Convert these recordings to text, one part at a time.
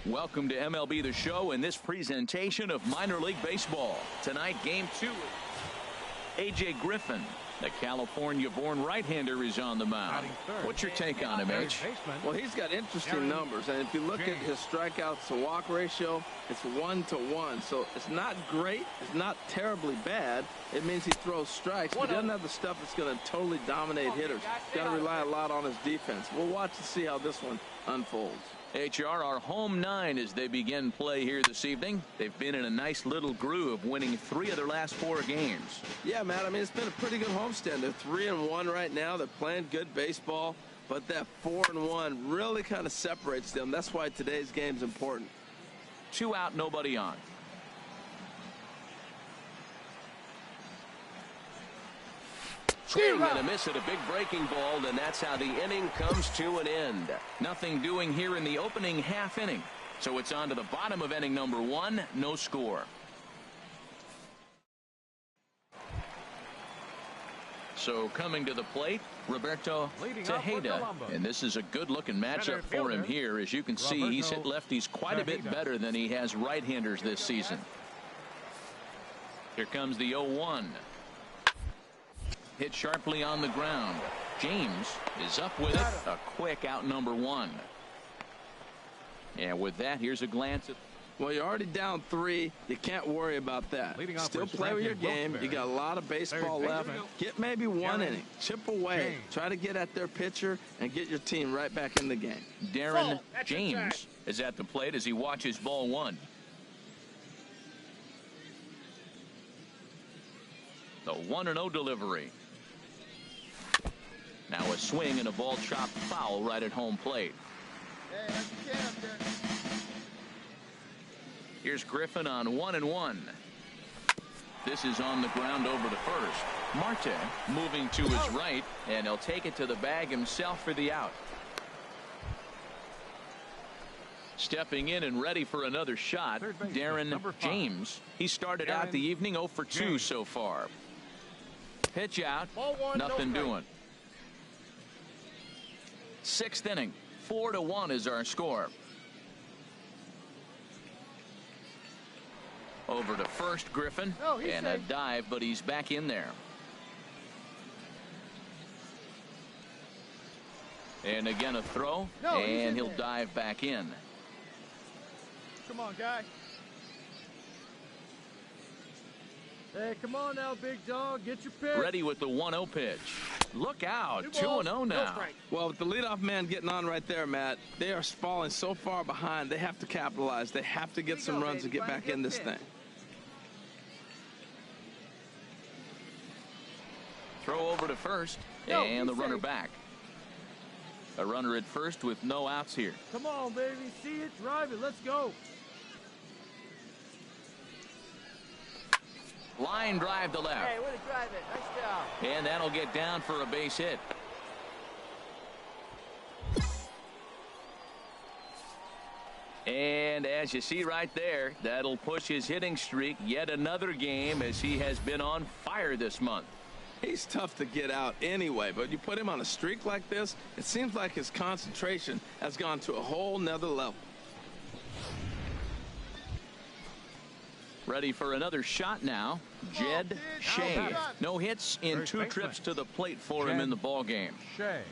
Welcome to MLB The Show in this presentation of minor league baseball. Tonight, Game 2. A.J. Griffin, the California-born right-hander, is on the mound. What's your take on him, H? Well, he's got interesting numbers, and if you look at his strikeouts to walk ratio, it's 1-to-1. So it's not great. It's not terribly bad. It means he throws strikes, but he doesn't have the stuff that's going to totally dominate hitters. He's got to rely a lot on his defense. We'll watch and see how this one unfolds. HR, our home 9 as they begin play here this evening. They've been in a nice little groove, winning 3 of their last 4 games. Yeah, Matt, I mean, it's been a pretty good homestand. They're 3-1 right now. They're playing good baseball, but that 4-1 really kind of separates them. That's why today's game's important. 2 out, nobody on. Swing and a miss at a big breaking ball, and that's how the inning comes to an end. Nothing doing here in the opening half inning. So it's on to the bottom of inning number 1, no score. So coming to the plate, Roberto Tejeda, and this is a good-looking matchup for him here. As you can see, he's hit lefties quite a bit better than he has right-handers this season. Here comes the 0-1. Hit sharply on the ground. James is up with it. A quick out number 1. And with that, here's a glance at. Well, you're already down 3. You can't worry about that. Still play with your game. You got a lot of baseball left. Get maybe 1 inning. Chip away. Try to get at their pitcher and get your team right back in the game. Darren James is at the plate as he watches ball 1. The 1-0 delivery. Now a swing and a ball chopped foul right at home plate. Here's Griffin on 1-1. This is on the ground over to first. Marte moving to his right, and he'll take it to the bag himself for the out. Stepping in and ready for another shot, Darren James. He started out the evening 0 for 2 so far. Pitch out, nothing doing. 6th inning, 4-1 is our score. Over to first, Griffin, and a dive, but he's back in there. And again a throw, and he'll dive back in. Come on, guy. Hey, come on now, big dog. Get your pitch. Ready with the 1-0 pitch. Look out. 2-0 now. Well, with the leadoff man getting on right there, Matt, they are falling so far behind. They have to capitalize. They have to get some runs to get back in this thing. Throw over to first, and the runner back. A runner at first with no outs here. Come on, baby. See it, drive it. Let's go. Line drive to left. Hey, way to drive it. Nice job. And that'll get down for a base hit. And as you see right there, that'll push his hitting streak yet another game as he has been on fire this month. He's tough to get out anyway, but you put him on a streak like this, it seems like his concentration has gone to a whole nother level. Ready for another shot now. Jed Shea. No hits in 2 trips to the plate for him in the ball game. Hey,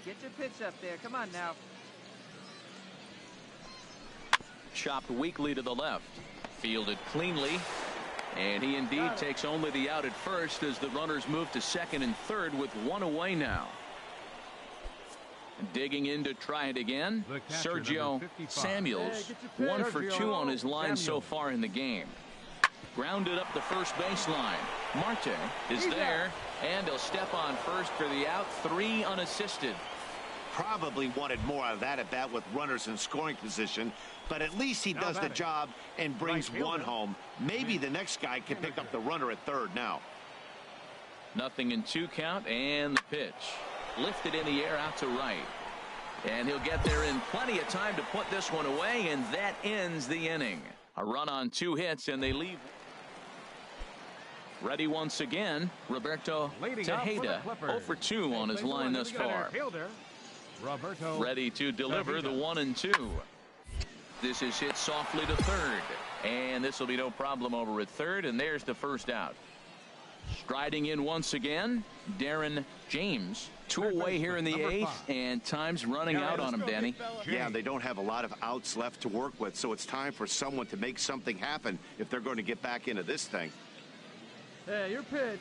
get your pitch up there. Come on now. Chopped weakly to the left. Fielded cleanly. And he indeed takes only the out at first as the runners move to second and third with 1 away now. Digging in to try it again. Sergio Samuels. 1 for 2 on his line so far in the game. Grounded up the first baseline. Marte is there, and he'll step on first for the out. 3 unassisted. Probably wanted more out of that at bat with runners in scoring position, but at least he does the job and brings 1 home. Maybe the next guy can pick up the runner at third now. Nothing in 2 count, and the pitch. Lifted in the air out to right. And he'll get there in plenty of time to put this one away, and that ends the inning. A run on 2 hits, and they leave. Ready once again, Roberto Tejeda, 0 for 2 on his line thus far. Ready to deliver the 1-2. This is hit softly to third. And this will be no problem over at third. And there's the first out. Striding in once again, Darren James. 2 away here in the 8th, and time's running out on him, Danny. Yeah, they don't have a lot of outs left to work with, so it's time for someone to make something happen if they're going to get back into this thing. Hey, your pitch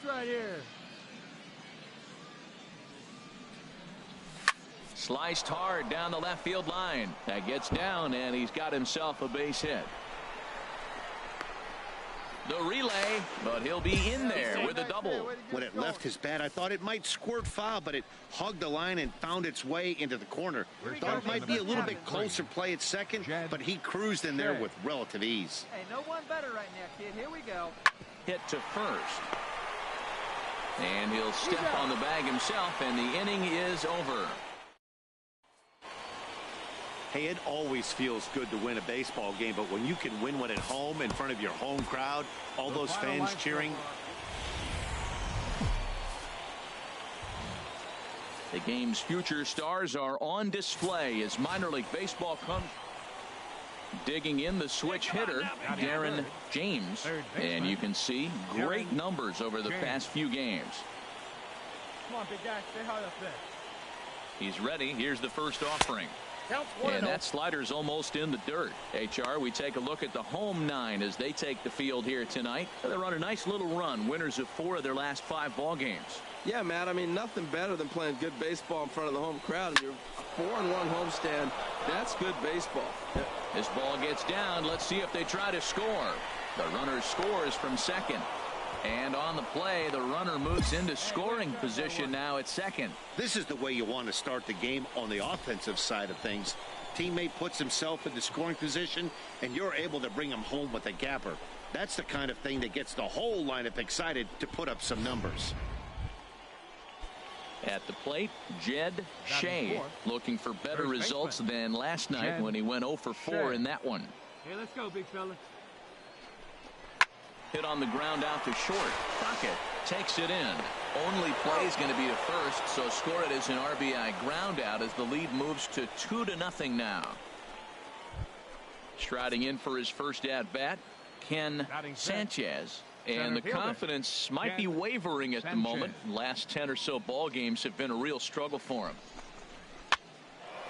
right here. Sliced hard down the left field line. That gets down, and he's got himself a base hit. The relay, but he'll be in there with a double. When it left his bat, I thought it might squirt foul, but it hugged the line and found its way into the corner. Thought it might be a little bit closer play at second, but he cruised in there with relative ease. Hey, no one better right now, kid. Here we go. Hit to first. And he'll step on the bag himself, and the inning is over. Hey, it always feels good to win a baseball game, but when you can win one at home in front of your home crowd, all those fans cheering. The game's future stars are on display as minor league baseball comes. Digging in the switch hitter, Darren James. And you can see great numbers over the past few games. Come on, big guy, stay hard up there. He's ready. Here's the first offering. And that slider's almost in the dirt. HR, we take a look at the home 9 as they take the field here tonight. They're on a nice little run, winners of 4 of their last 5 ball games. Yeah, Matt, I mean, nothing better than playing good baseball in front of the home crowd. And your 4-1 homestand, that's good baseball. This ball gets down. Let's see if they try to score. The runner scores from second. And on the play, the runner moves into scoring position now at second. This is the way you want to start the game on the offensive side of things. Teammate puts himself into scoring position, and you're able to bring him home with a gapper. That's the kind of thing that gets the whole lineup excited to put up some numbers. At the plate, Jed Shea, looking for better results than last night when he went 0 for 4 in that one. Hey, let's go, big fella. Hit on the ground out to short. Crockett takes it in. Only play is going to be to first, so score it as an RBI ground out as the lead moves to 2-0 now. Striding in for his first at bat, Ken Sanchez. And the confidence might be wavering at the moment. Last 10 or so ball games have been a real struggle for him.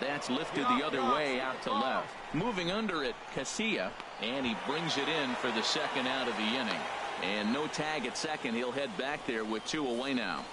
That's lifted the other way out to left. Moving under it, Casilla, and he brings it in for the second out of the inning. And no tag at second. He'll head back there with 2 away now.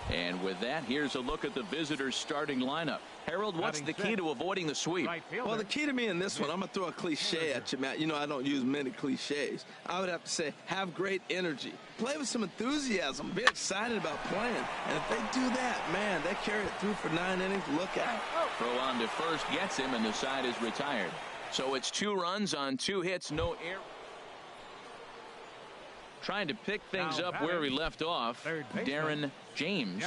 And with that, here's a look at the visitors' starting lineup. Harold, what's the key to avoiding the sweep? Well, the key to me in this one, I'm going to throw a cliche at you, Matt. You know I don't use many cliches. I would have to say have great energy. Play with some enthusiasm. Be excited about playing. And if they do that, man, they carry it through for 9 innings. Look out. Throw on to first gets him, and the side is retired. So it's 2 runs on 2 hits, no error. Trying to pick things up where we left off, Darren James.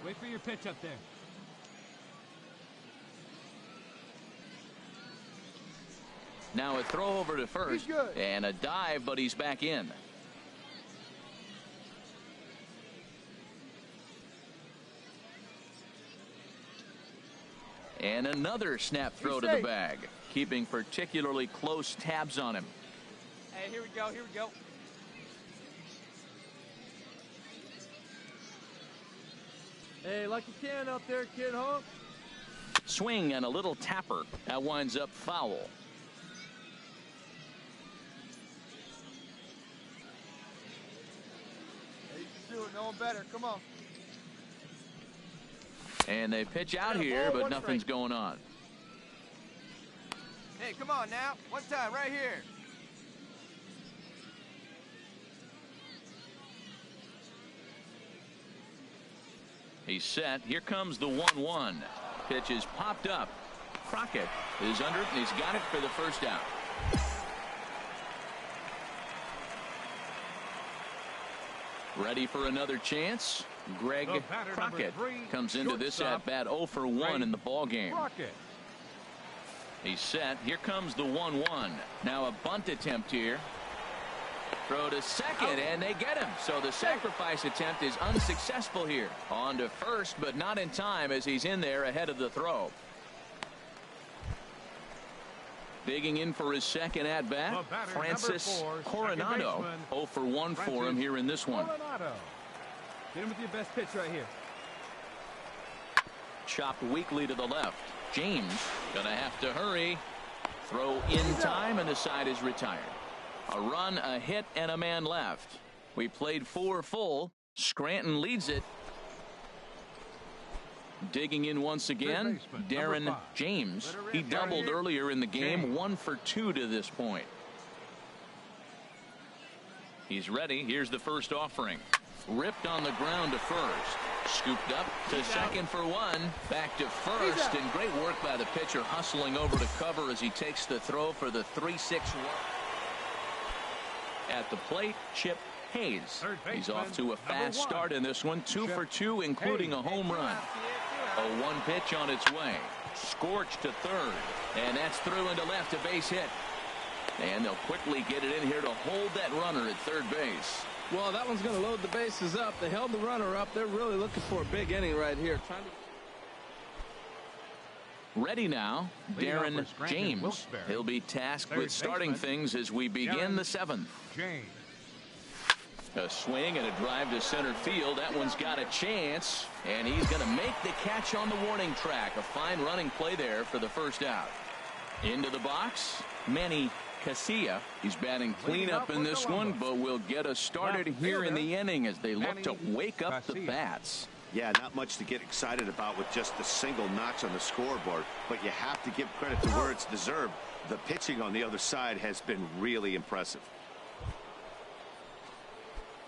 Wait for your pitch up there. Now a throw over to first and a dive, but he's back in. And another snap throw to the bag, keeping particularly close tabs on him. Hey, here we go, here we go. Hey, like you can out there, kid, huh? Swing and a little tapper. That winds up foul. Hey, you can do it. No one better. Come on. And they pitch out here, but nothing's going on. Hey, come on now. One time, right here. He's set. Here comes the 1-1. Pitch is popped up. Crockett is under it, and he's got it for the first out. Ready for another chance. Greg Crockett comes into this at bat 0 for 1 in the ball game. He's set. Here comes the 1-1. Now a bunt attempt here. Throw to second, and they get him. So the sacrifice attempt is unsuccessful here. On to first, but not in time as he's in there ahead of the throw. Digging in for his second at-bat, Francis Coronado. 0 for 1 for him here in this one. Hit him with your best pitch right here. Chopped weakly to the left. James gonna have to hurry. Throw in time, and the side is retired. A run, a hit, and a man left. We played 4 full. Scranton leads it. Digging in once again, Darren James. He doubled earlier in the game, 1 for 2 to this point. He's ready. Here's the first offering. Ripped on the ground to first. Scooped up to second for 1. Back to first, and great work by the pitcher hustling over to cover as he takes the throw for the 3-6 run. At the plate, Chip Hayes. He's off to a fast start in this one. 2 for 2, including a home run. A 1 pitch on its way. Scorched to third, and that's through into left, a base hit. And they'll quickly get it in here to hold that runner at third base. Well, that one's going to load the bases up. They held the runner up. They're really looking for a big inning right here. Ready now, Darren James. He'll be tasked with starting things as we begin the 7th. A swing and a drive to center field. That one's got a chance, and he's going to make the catch on the warning track. A fine running play there for the first out. Into the box, Manny Casilla. He's batting cleanup in this one, but will get us started here in the inning as they look to wake up the bats. Yeah, not much to get excited about with just the single notch on the scoreboard, but you have to give credit to where it's deserved. The pitching on the other side has been really impressive.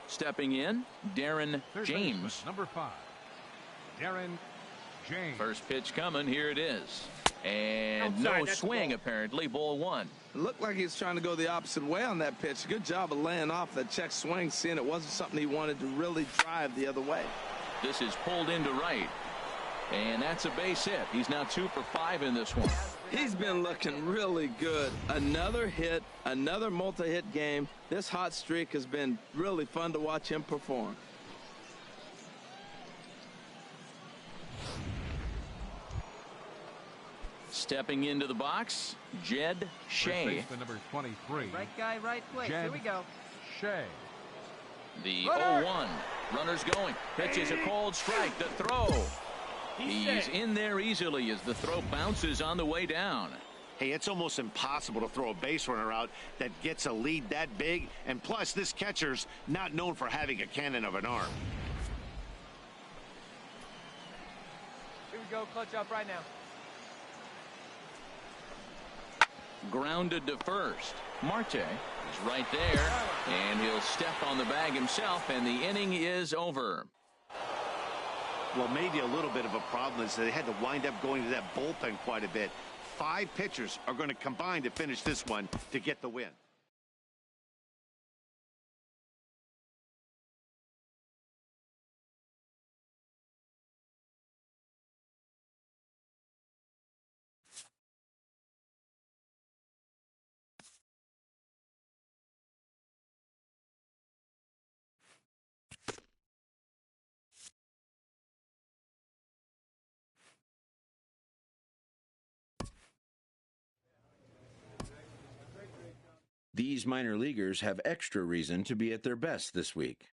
Stepping in, Darren James. Number 5, Darren James. First pitch coming. Here it is. And no swing, apparently. Ball 1. It looked like he was trying to go the opposite way on that pitch. Good job of laying off that check swing, seeing it wasn't something he wanted to really drive the other way. This is pulled into right. And that's a base hit. He's now 2 for 5 in this one. He's been looking really good. Another hit, another multi-hit game. This hot streak has been really fun to watch him perform. Stepping into the box, Jed Shea. Number 23. Right guy, right place. Here we go. Shea. The 0-1. Runners going. Pitches a cold strike. The throw. He's in there easily as the throw bounces on the way down. Hey, it's almost impossible to throw a base runner out that gets a lead that big. And plus, this catcher's not known for having a cannon of an arm. Here we go. Clutch up right now. Grounded to first. Marte is right there, and he'll step on the bag himself, and the inning is over. Well, maybe a little bit of a problem is that they had to wind up going to that bullpen quite a bit. 5 pitchers are going to combine to finish this one to get the win. These minor leaguers have extra reason to be at their best this week.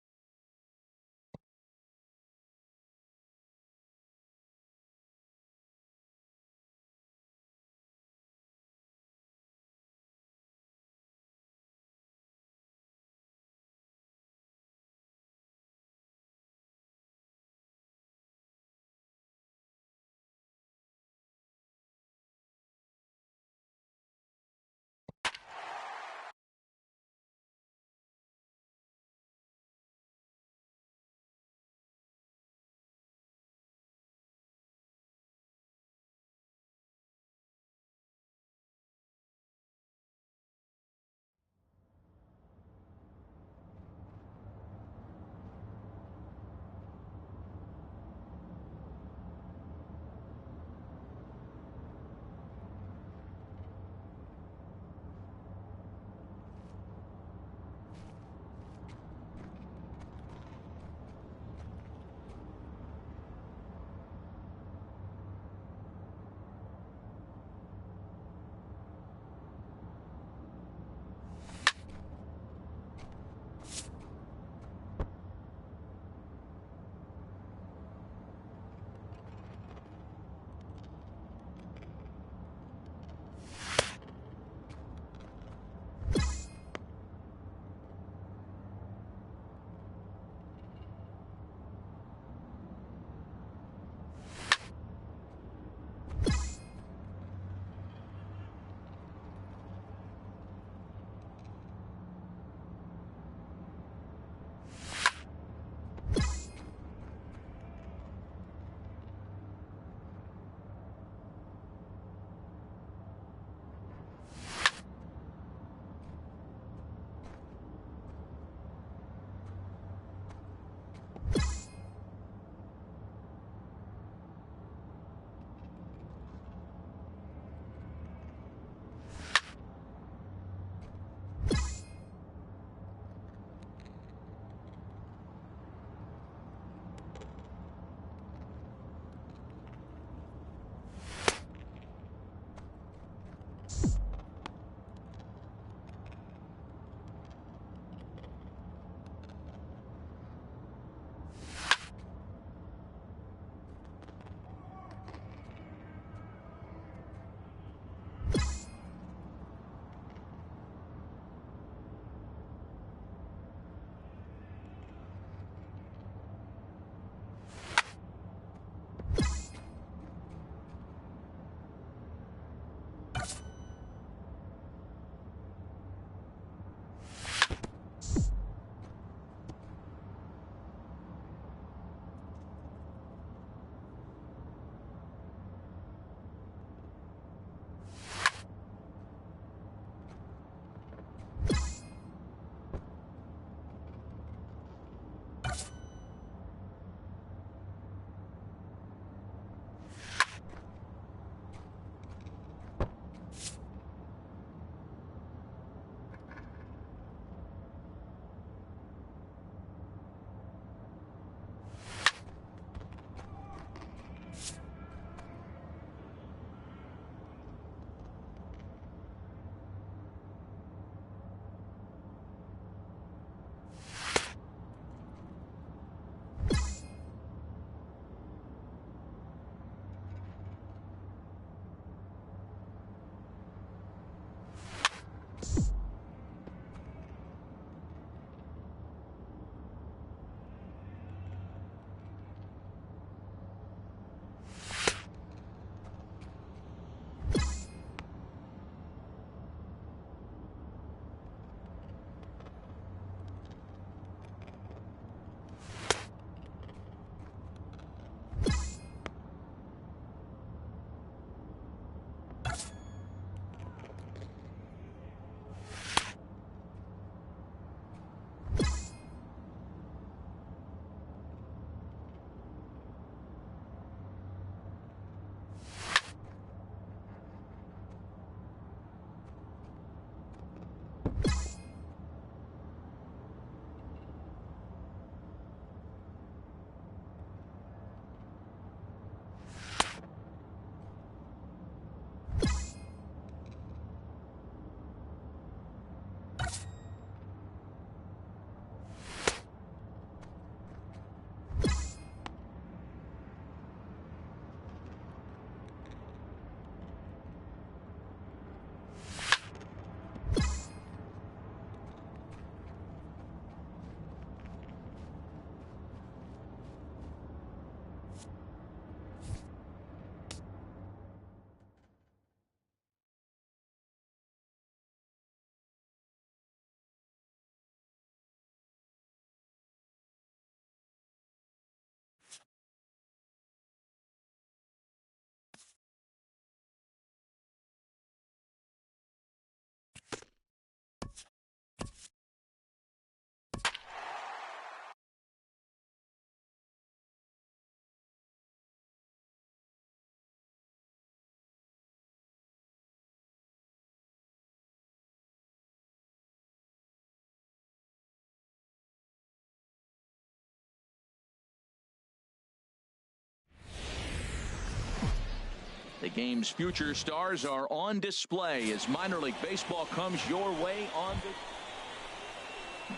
The game's future stars are on display as minor league baseball comes your way on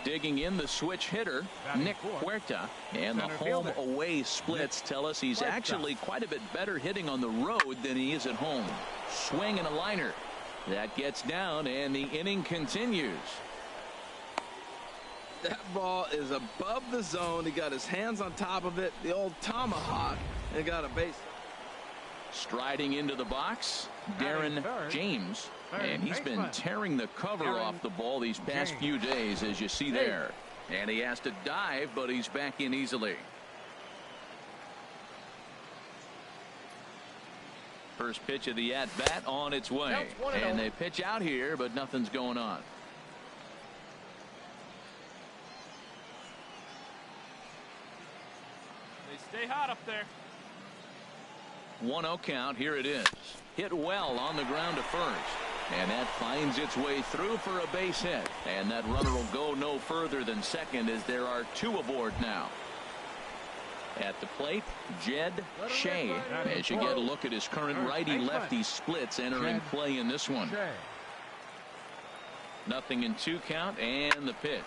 digging in the switch hitter, Nick Huerta, and the home-away splits tell us he's actually quite a bit better hitting on the road than he is at home. Swing and a liner. That gets down, and the inning continues. That ball is above the zone. He got his hands on top of it, the old tomahawk, and got a base. Striding into the box, Darren James, and he's been tearing the cover off the ball these past few days, as you see there. And he has to dive, but he's back in easily. First pitch of the at-bat on its way. And they pitch out here, but nothing's going on. They stay hot up there. 1-0 count. Here it is. Hit well on the ground to first. And that finds its way through for a base hit. And that runner will go no further than second as there are two aboard now. At the plate, Jed Shea. As you get a look at his current righty-lefty splits entering play in this one. Nothing in 2 count, and the pitch.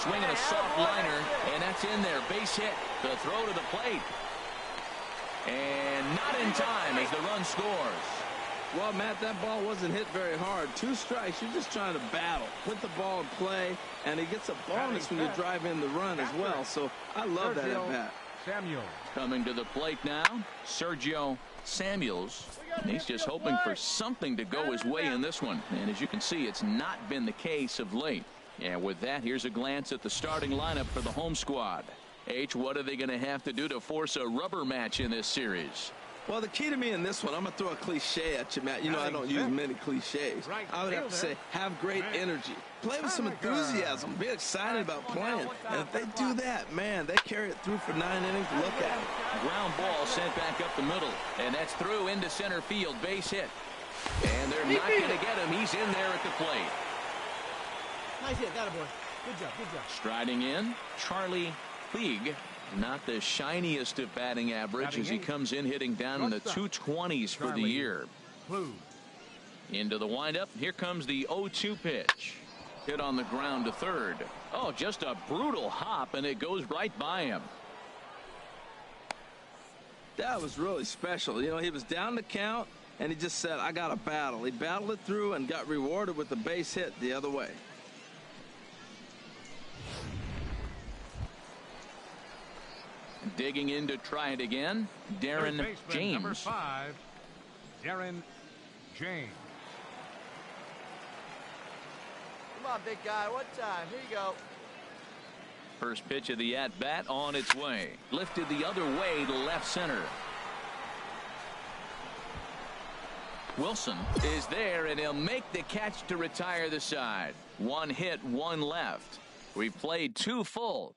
Swinging a soft liner, and that's in there. Base hit. The throw to the plate. And not in time as the run scores. Well, Matt, that ball wasn't hit very hard. 2 strikes. You're just trying to battle. Put the ball in play, and he gets a bonus when you drive in the run as well. So I love that at bat. Coming to the plate now, Sergio Samuels. And he's just hoping for something to go his way in this one. And as you can see, it's not been the case of late. And with that, here's a glance at the starting lineup for the home squad. H, what are they going to have to do to force a rubber match in this series? Well, the key to me in this one, I'm going to throw a cliche at you, Matt. You know I don't use many cliches. I would have to say, have great energy. Play with some enthusiasm. Be excited about playing. And if they do that, man, they carry it through for 9 innings. Look at it. Ground ball sent back up the middle. And that's through into center field. Base hit. And they're not going to get him. He's in there at the plate. Nice hit. Got it, boy. Good job. Good job. Striding in, Charlie Puig. Not the shiniest of batting average as he comes in hitting down in the 220s for the year. Into the windup. Here comes the 0-2 pitch. Hit on the ground to third. Oh, just a brutal hop, and it goes right by him. That was really special. You know, he was down the count, and he just said, I got to battle. He battled it through and got rewarded with the base hit the other way. Digging in to try it again, Darren James. Number 5, Darren James. Come on, big guy. What time? Here you go. First pitch of the at-bat on its way. Lifted the other way to left center. Wilson is there, and he'll make the catch to retire the side. 1 hit, 1 left. We've played 2 full.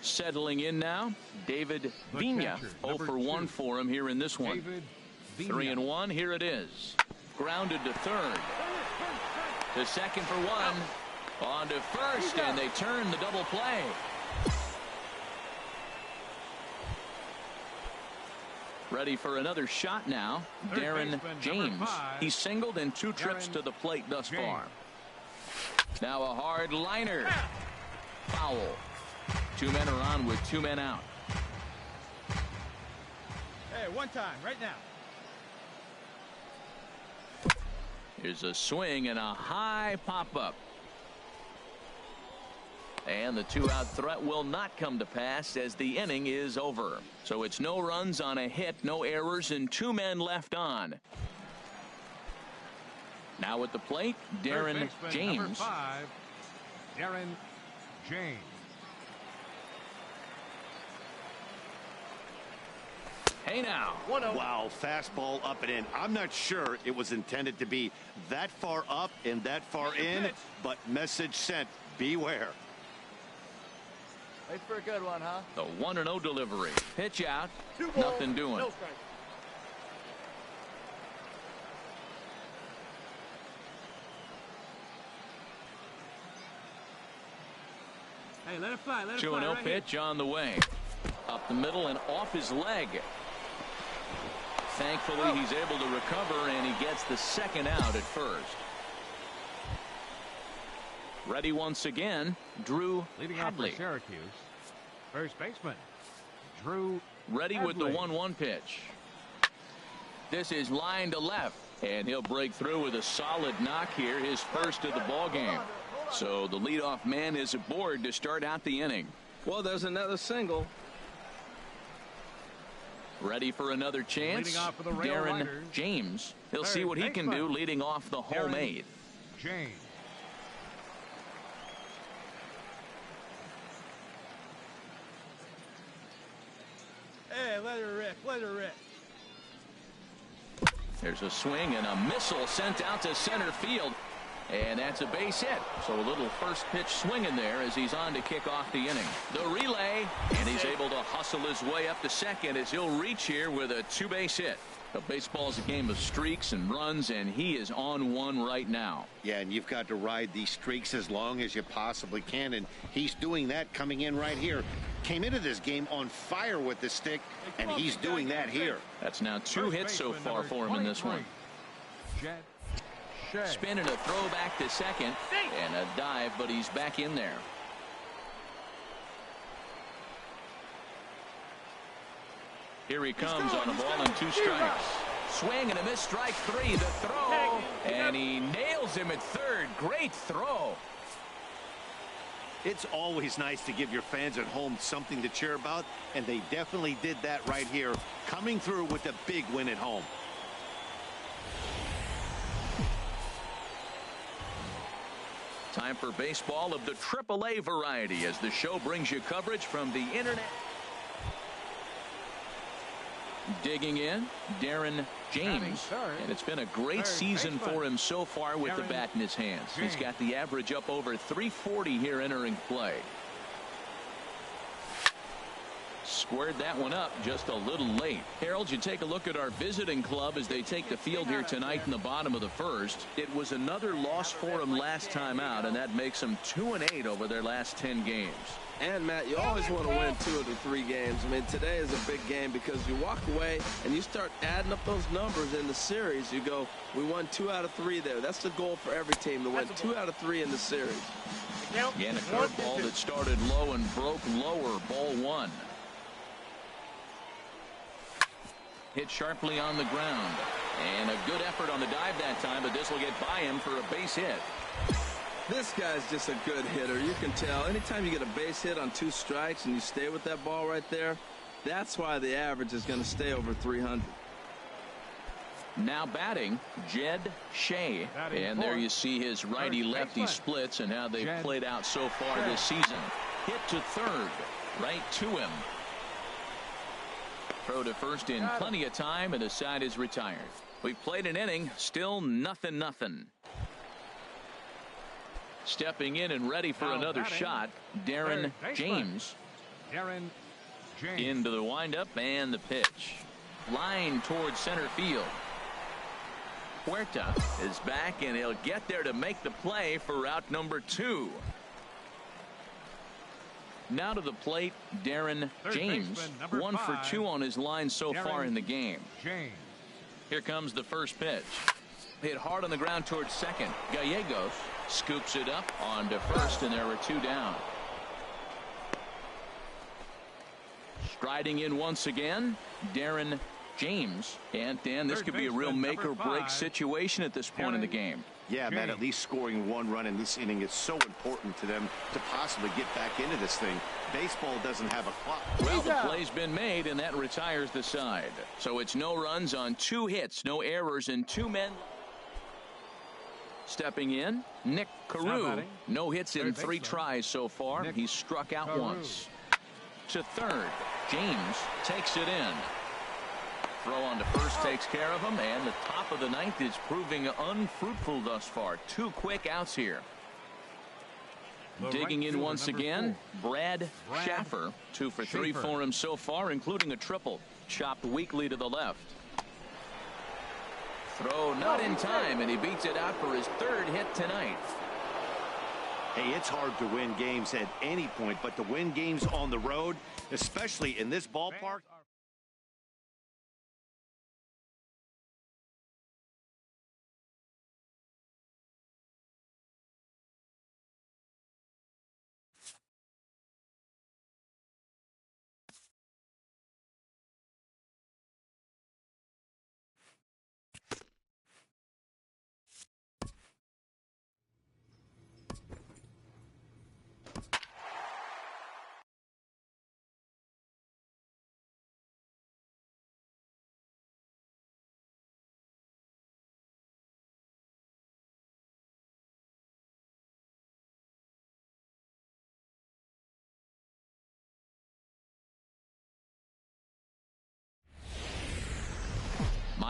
Settling in now, David Vina. 0 for 1 for him here in this one. 3-1. Here it is. Grounded to third. To second for 1. On to first, and they turn the double play. Ready for another shot now, Darren James. He's singled in 2 trips to the plate thus far. Now a hard liner. Foul. 2 men are on with 2 men out. Hey, 1 time, right now. Here's a swing and a high pop-up. And the 2-out threat will not come to pass as the inning is over. So it's no runs on a hit, no errors, and 2 men left on. Now at the plate, Darren James. Number 5, Darren James. Hey now. Wow, fastball up and in. I'm not sure it was intended to be that far up and that far in, but message sent. Beware. Wait for a good one, huh? The 1-0 delivery. Pitch out. Nothing doing. No strike. Hey, let it fly. Let it 2-0 pitch on the way. Up the middle and off his leg. Thankfully, he's able to recover, and he gets the second out at first. Ready once again, Drew Leading off for Hadley. Syracuse, first baseman, Drew Ready Hadley. with the 1-1 pitch. This is line to left, and he'll break through with a solid knock here, his first of the ball game. So the leadoff man is aboard to start out the inning. Well, there's another single. Ready for another chance. Leading off for the Rail Darren Riders, James. He'll see third what he can do baseman, leading off the home Darren 8. James. Hey, let her rip, let her rip. There's a swing and a missile sent out to center field. And that's a base hit. So a little first pitch swing in there as he's on to kick off the inning. The relay, and he's able to hustle his way up to second as he'll reach here with a 2-base hit. Baseball is a game of streaks and runs, and he is on one right now. Yeah, and you've got to ride these streaks as long as you possibly can, and he's doing that coming in right here. Came into this game on fire with the stick, and he's doing that here. That's now 2 hits so far for him in this one. Jed Spin and a throw back to second, and a dive, but he's back in there. Here he comes on a ball and 2 strikes. Swing and a miss, strike 3. The throw, and he nails him at third. Great throw. It's always nice to give your fans at home something to cheer about, and they definitely did that right here, coming through with a big win at home. Time for baseball of the AAA variety as the show brings you coverage from the internet. Digging in, Darren James, and it's been a great season for him so far with the bat in his hands. He's got the average up over 340 here entering play. Squared that one up just a little late. Harold, you take a look at our visiting club as they take the field here tonight in the bottom of the first. It was another loss for them last time out, and that makes them 2-8 over their last 10 games. And, Matt, you always want to win 2 of the 3 games. I mean, today is a big game because you walk away and you start adding up those numbers in the series. You go, we won 2 out of 3 there. That's the goal for every team, to win 2 out of 3 in the series. Again, a curveball that started low and broke lower. Ball 1. Hit sharply on the ground. And a good effort on the dive that time, but this will get by him for a base hit. This guy's just a good hitter. You can tell anytime you get a base hit on 2 strikes and you stay with that ball right there, that's why the average is going to stay over 300. Now batting, Jed Shea. And there you see his righty-lefty splits and how they've played out so far this season. Hit to third, right to him. Throw to first in plenty of time, and the side is retired. We've played an inning, still 0-0. Stepping in and ready for another shot, Darren James. Darren James. Into the windup and the pitch. Line towards center field. Huerta is back, and he'll get there to make the play for out number 2. Now to the plate, Darren James. 1 for 2 on his line so far in the game. James. Here comes the first pitch. Hit hard on the ground towards second. Gallegos scoops it up onto first, and there are 2 down. Striding in once again, Darren James. And Dan, this could be a real make or break situation at this point in the game. Yeah, Matt, at least scoring 1 run in this inning is so important to them to possibly get back into this thing. Baseball doesn't have a clock. Well, the play's been made, and that retires the side. So it's no runs on 2 hits, no errors, and 2 men. Stepping in, Nick Carew. No hits in 3 tries so far. He's struck out once. To third, James takes it in. Throw on to first takes care of him, and the top of the 9th is proving unfruitful thus far. 2 quick outs here. Digging in once again, Brad Schaffer. 2 for 3 for him so far, including a triple. Chopped weakly to the left. Throw not in time, and he beats it out for his 3rd hit tonight. Hey, it's hard to win games at any point, but to win games on the road, especially in this ballpark,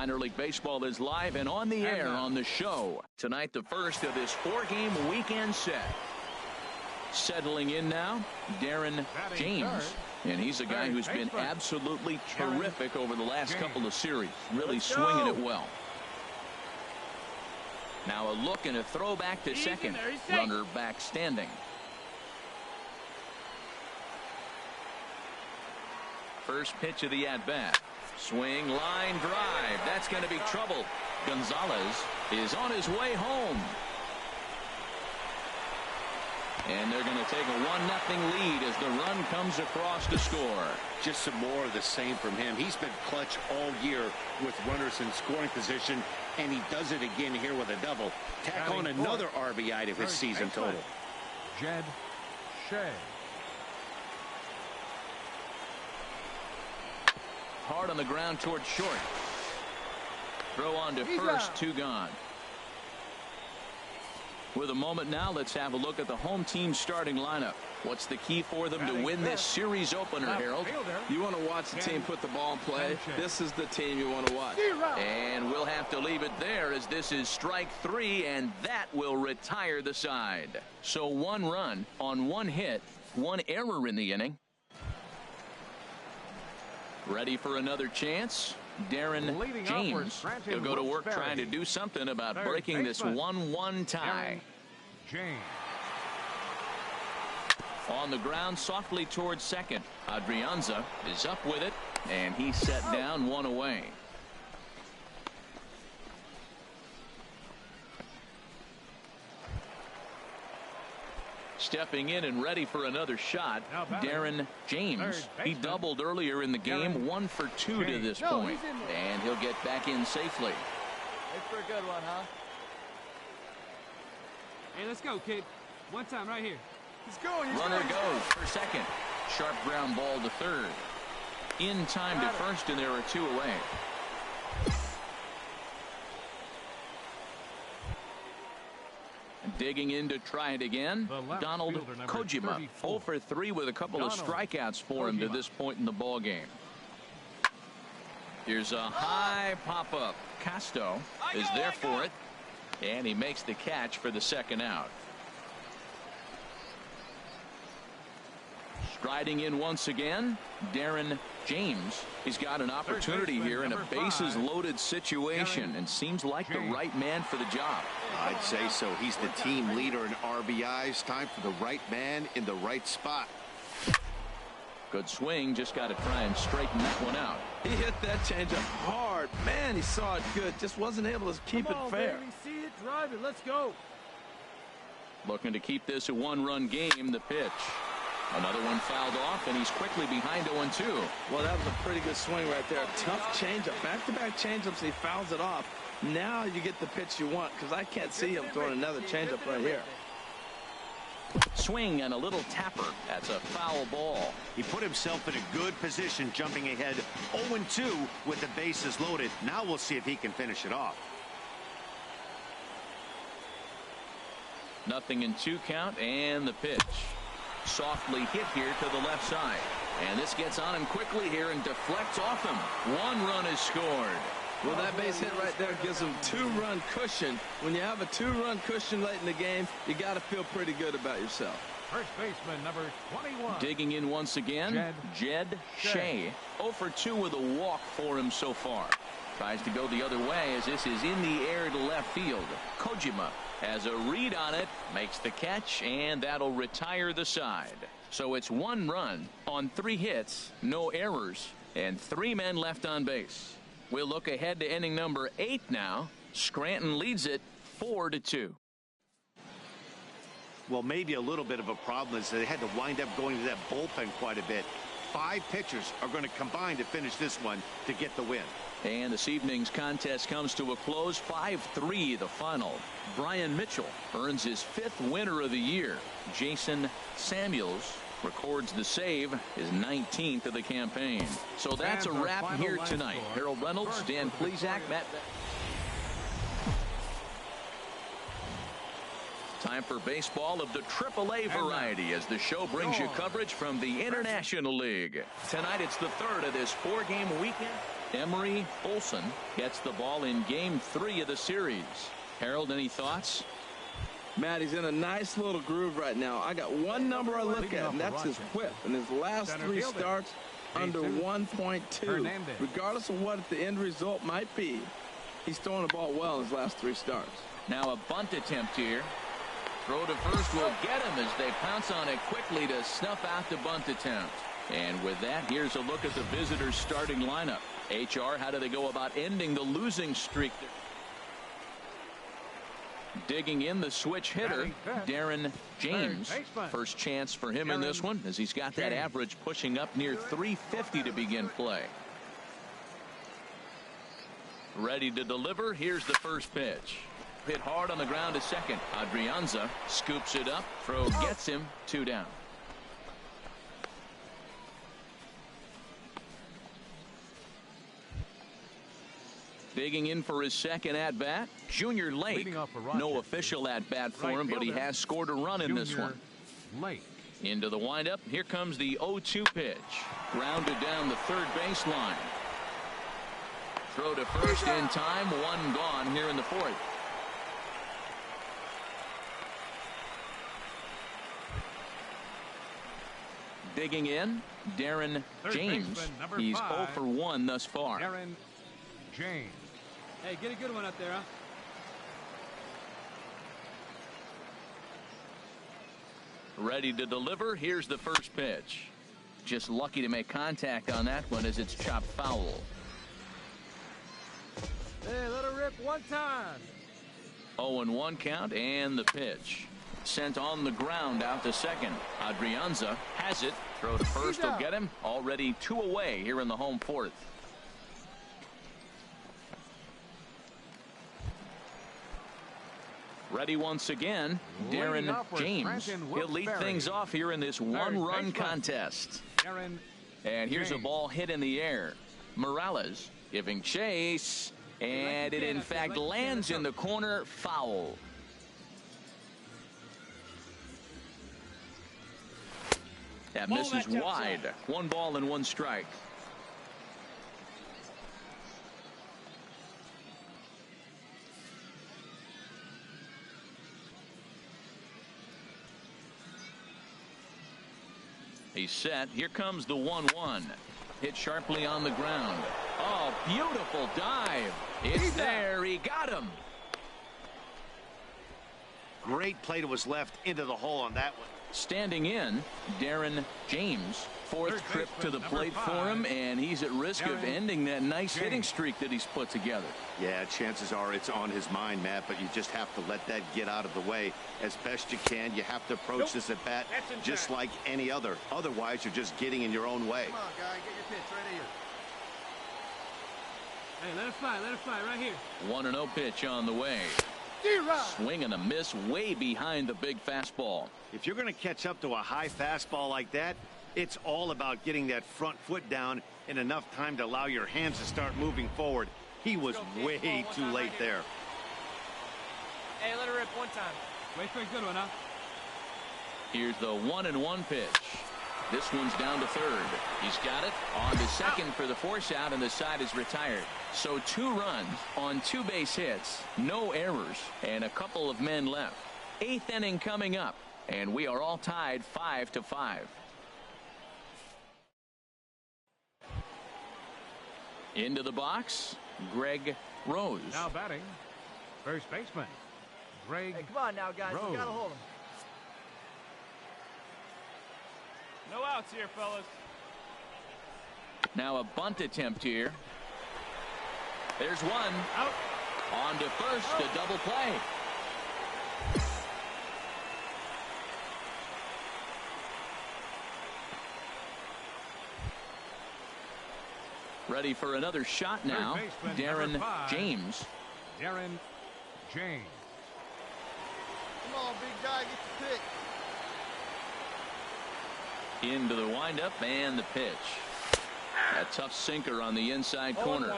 Minor League Baseball is live and on the air on the show. Tonight, the first of this 4-game weekend set. Settling in now, Darren James. And he's a guy who's been absolutely terrific over the last couple of series. Really swinging it well. Now a look and a throw back to second. Runner back standing. First pitch of the at-bat. Swing, line, drive. That's going to be trouble. Gonzalez is on his way home. And they're going to take a 1-0 lead as the run comes across to score. Just some more of the same from him. He's been clutch all year with runners in scoring position, and he does it again here with a double. Tack on another RBI to his season total. Jed Shea. Hard on the ground towards short. Throw on to first, 2 gone. With a moment now, let's have a look at the home team starting lineup. What's the key for them to win this series opener, Harold? You want to watch the team put the ball in play. This is the team you want to watch. And we'll have to leave it there as this is strike 3, and that will retire the side. So 1 run on 1 hit, 1 error in the inning. Ready for another chance? Darren James. He'll go to work trying to do something about breaking this 1-1 tie. James. On the ground softly towards second. Adrianza is up with it, and he's set down 1 away. Stepping in and ready for another shot, Darren James. He doubled earlier in the game, 1 for 2 to this point, and he'll get back in safely. It's for a good one, huh? Hey, let's go, kid. One time right here. He's going. Runner goes for second. Sharp ground ball to third. In time to first, and there are 2 away. Digging in to try it again. Donald Kojima, 0 for 3 with a couple of strikeouts for him to this point in the ball game. Here's a high pop-up. Casto is there for it, and he makes the catch for the second out. Striding in once again, Darren James. He's got an opportunity here in a bases loaded situation and seems like the right man for the job. I'd say so. He's the team leader in RBIs. Time for the right man in the right spot. Good swing. Just got to try and straighten that one out. He hit that changeup hard. Man, he saw it good. Just wasn't able to keep it fair. Baby. See it, drive it. Let's go. Looking to keep this a 1-run game. The pitch. Another one fouled off, and he's quickly behind 0-2. Well, that was a pretty good swing right there. Tough changeup. Back-to-back changeups, he fouls it off. Now you get the pitch you want, because I can't see him throwing another changeup right here. Swing and a little tapper. That's a foul ball. He put himself in a good position, jumping ahead 0-2 with the bases loaded. Now we'll see if he can finish it off. 0-2 count, and the pitch. Softly hit here to the left side. And this gets on him quickly here and deflects off him. 1 run is scored. Well, that base hit right there gives him 2-run cushion. When you have a 2-run cushion late in the game, you got to feel pretty good about yourself. First baseman, number 21. Digging in once again, Jed Shea. 0 for 2 with a walk for him so far. Tries to go the other way as this is in the air to left field. Kojima has a read on it, makes the catch, and that'll retire the side. So it's 1 run on 3 hits, no errors, and 3 men left on base. We'll look ahead to inning number 8 now. Scranton leads it 4-2. Well, maybe a little bit of a problem is they had to wind up going to that bullpen quite a bit. 5 pitchers are going to combine to finish this one to get the win. And this evening's contest comes to a close. 5-3 the final. Brian Mitchell earns his 5th winner of the year. Jason Samuels records the save, his 19th of the campaign. So that's a wrap here tonight. Harold Reynolds, Dan Plesac, Matt. Time for baseball of the AAA variety as the show brings you coverage from the International League. Tonight it's the 3rd of this 4-game weekend. Emery Olson gets the ball in Game 3 of the series. Harold, any thoughts? Matt, he's in a nice little groove right now. I got one number I look at, and that's his whip. In his last 3 starts, under 1.2. Regardless of what the end result might be, he's throwing the ball well in his last 3 starts. Now a bunt attempt here. Throw to first will get him as they pounce on it quickly to snuff out the bunt attempt. And with that, here's a look at the visitors' starting lineup. HR, how do they go about ending the losing streak? Digging in the switch hitter, Darren James. First chance for him in this one, as he's got that average pushing up near 350 to begin play. Ready to deliver. Here's the first pitch. Hit hard on the ground to second. Adrianza scoops it up. Throw gets him. 2 down. Digging in for his second at-bat, Junior Lake. No official at-bat for him, but he has scored a run in this one. Into the windup. Here comes the 0-2 pitch. Grounded down the third baseline. Throw to first in time. 1 gone here in the 4th. Digging in, Darren James. He's 0 for 1 thus far. Darren James. Hey, get a good one up there, huh? Ready to deliver. Here's the first pitch. Just lucky to make contact on that one as it's chopped foul. Hey, let her rip one time. 0-1 count and the pitch. Sent on the ground out to second. Adrianza has it. Throw to first will get him. Already 2 away here in the home 4th. Ready once again, Darren James. He'll lead things off here in this 1-run contest. And here's a ball hit in the air. Morales giving chase, and it in fact lands in the corner. Foul. That misses wide. 1 ball and 1 strike. He's set. Here comes the 1-1. Hit sharply on the ground. Oh, beautiful dive. It's there. He got him. Great play to his left into the hole on that one. Standing in, Darren James. 4th trip to the plate for him, and he's at risk of ending that nice hitting streak that he's put together. Yeah, chances are it's on his mind, Matt, but you just have to let that get out of the way as best you can. You have to approach this at bat just like any other. Otherwise, you're just getting in your own way. Come on, guy, get your pitch right here. Hey, let it fly right here. 1-0 pitch on the way. Swing and a miss way behind the big fastball. If you're going to catch up to a high fastball like that, it's all about getting that front foot down in enough time to allow your hands to start moving forward. He was way too late there. Hey, let her rip one time. Wait for a good one, huh? Here's the 1-1 pitch. This one's down to third. He's got it. On to second for the force out, and the side is retired. So 2 runs on 2 base hits, no errors, and a couple of men left. 8th inning coming up, and we are all tied 5-5. Into the box, Greg Rose. Now batting, first baseman, Greg Hey, come on now, guys. Rose. We gotta hold him. No outs here, fellas. Now a bunt attempt here. There's one. Out. On to first, a double play. Ready for another shot now. Darren James. Darren James. Come on, big guy, get the pitch. Into the windup and the pitch. A tough sinker on the inside corner.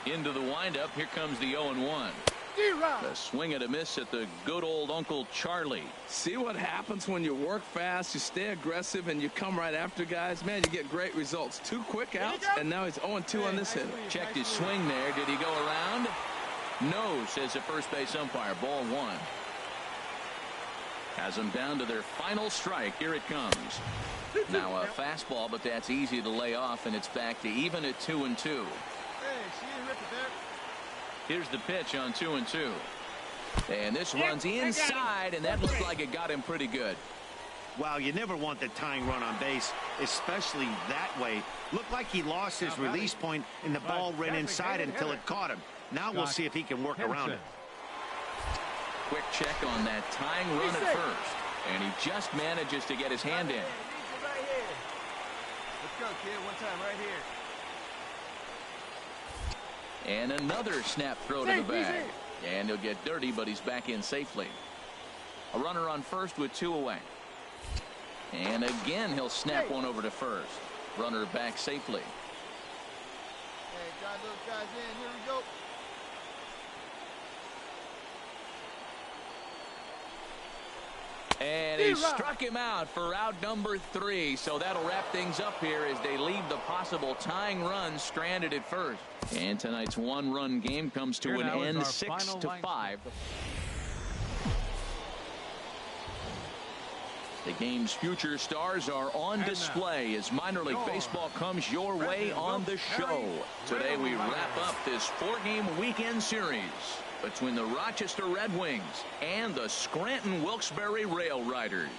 0-1. Into the windup. Here comes the 0-1. A swing and a miss at the good old Uncle Charlie. See what happens when you work fast, you stay aggressive, and you come right after guys? Man, you get great results. 2 quick outs, and now he's 0-2 on this hitter. Checked his swing there. Did he go around? No, says the first base umpire. Ball 1. Has them down to their final strike. Here it comes. Now a fastball, but that's easy to lay off, and it's back to even at 2-2. Here's the pitch on 2-2. And this runs inside, and that looked like it got him pretty good. Wow, you never want the tying run on base, especially that way. Looked like he lost his release point, and the ball ran inside until it caught him. Now we'll see if he can work around it. Quick check on that tying run at first, and he just manages to get his hand in. Let's go, kid. One time right here. And another snap throw to the bag. And he'll get dirty, but he's back in safely. A runner on first with 2 away. And again, he'll snap one over to first. Runner back safely. Hey, got those guys in. Here we go. And he struck him out for out number 3. So that'll wrap things up here as they leave the possible tying run stranded at first. And tonight's 1-run game comes to an end 6-5. The game's future stars are on display as minor league baseball comes your way on the show. Today we wrap up this 4-game weekend series between the Rochester Red Wings and the Scranton Wilkes-Barre Rail Riders.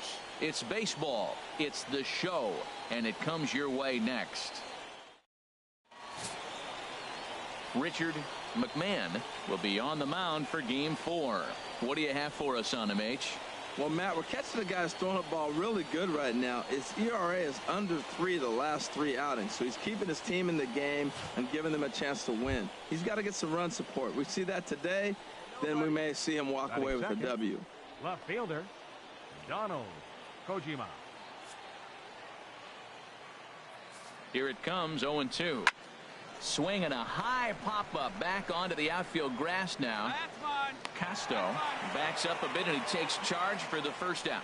It's baseball, it's the show, and it comes your way next. Richard McMahon will be on the mound for Game 4. What do you have for us on him, H? Well, Matt, we're catching the guys throwing the ball really good right now. His ERA is under 3 the last 3 outings, so he's keeping his team in the game and giving them a chance to win. He's got to get some run support. We see that today, then we may see him walk away with a W. Left fielder, Donald Kojima. Here it comes, 0-2. Swing and a high pop-up back onto the outfield grass now. Casto backs up a bit and he takes charge for the first out.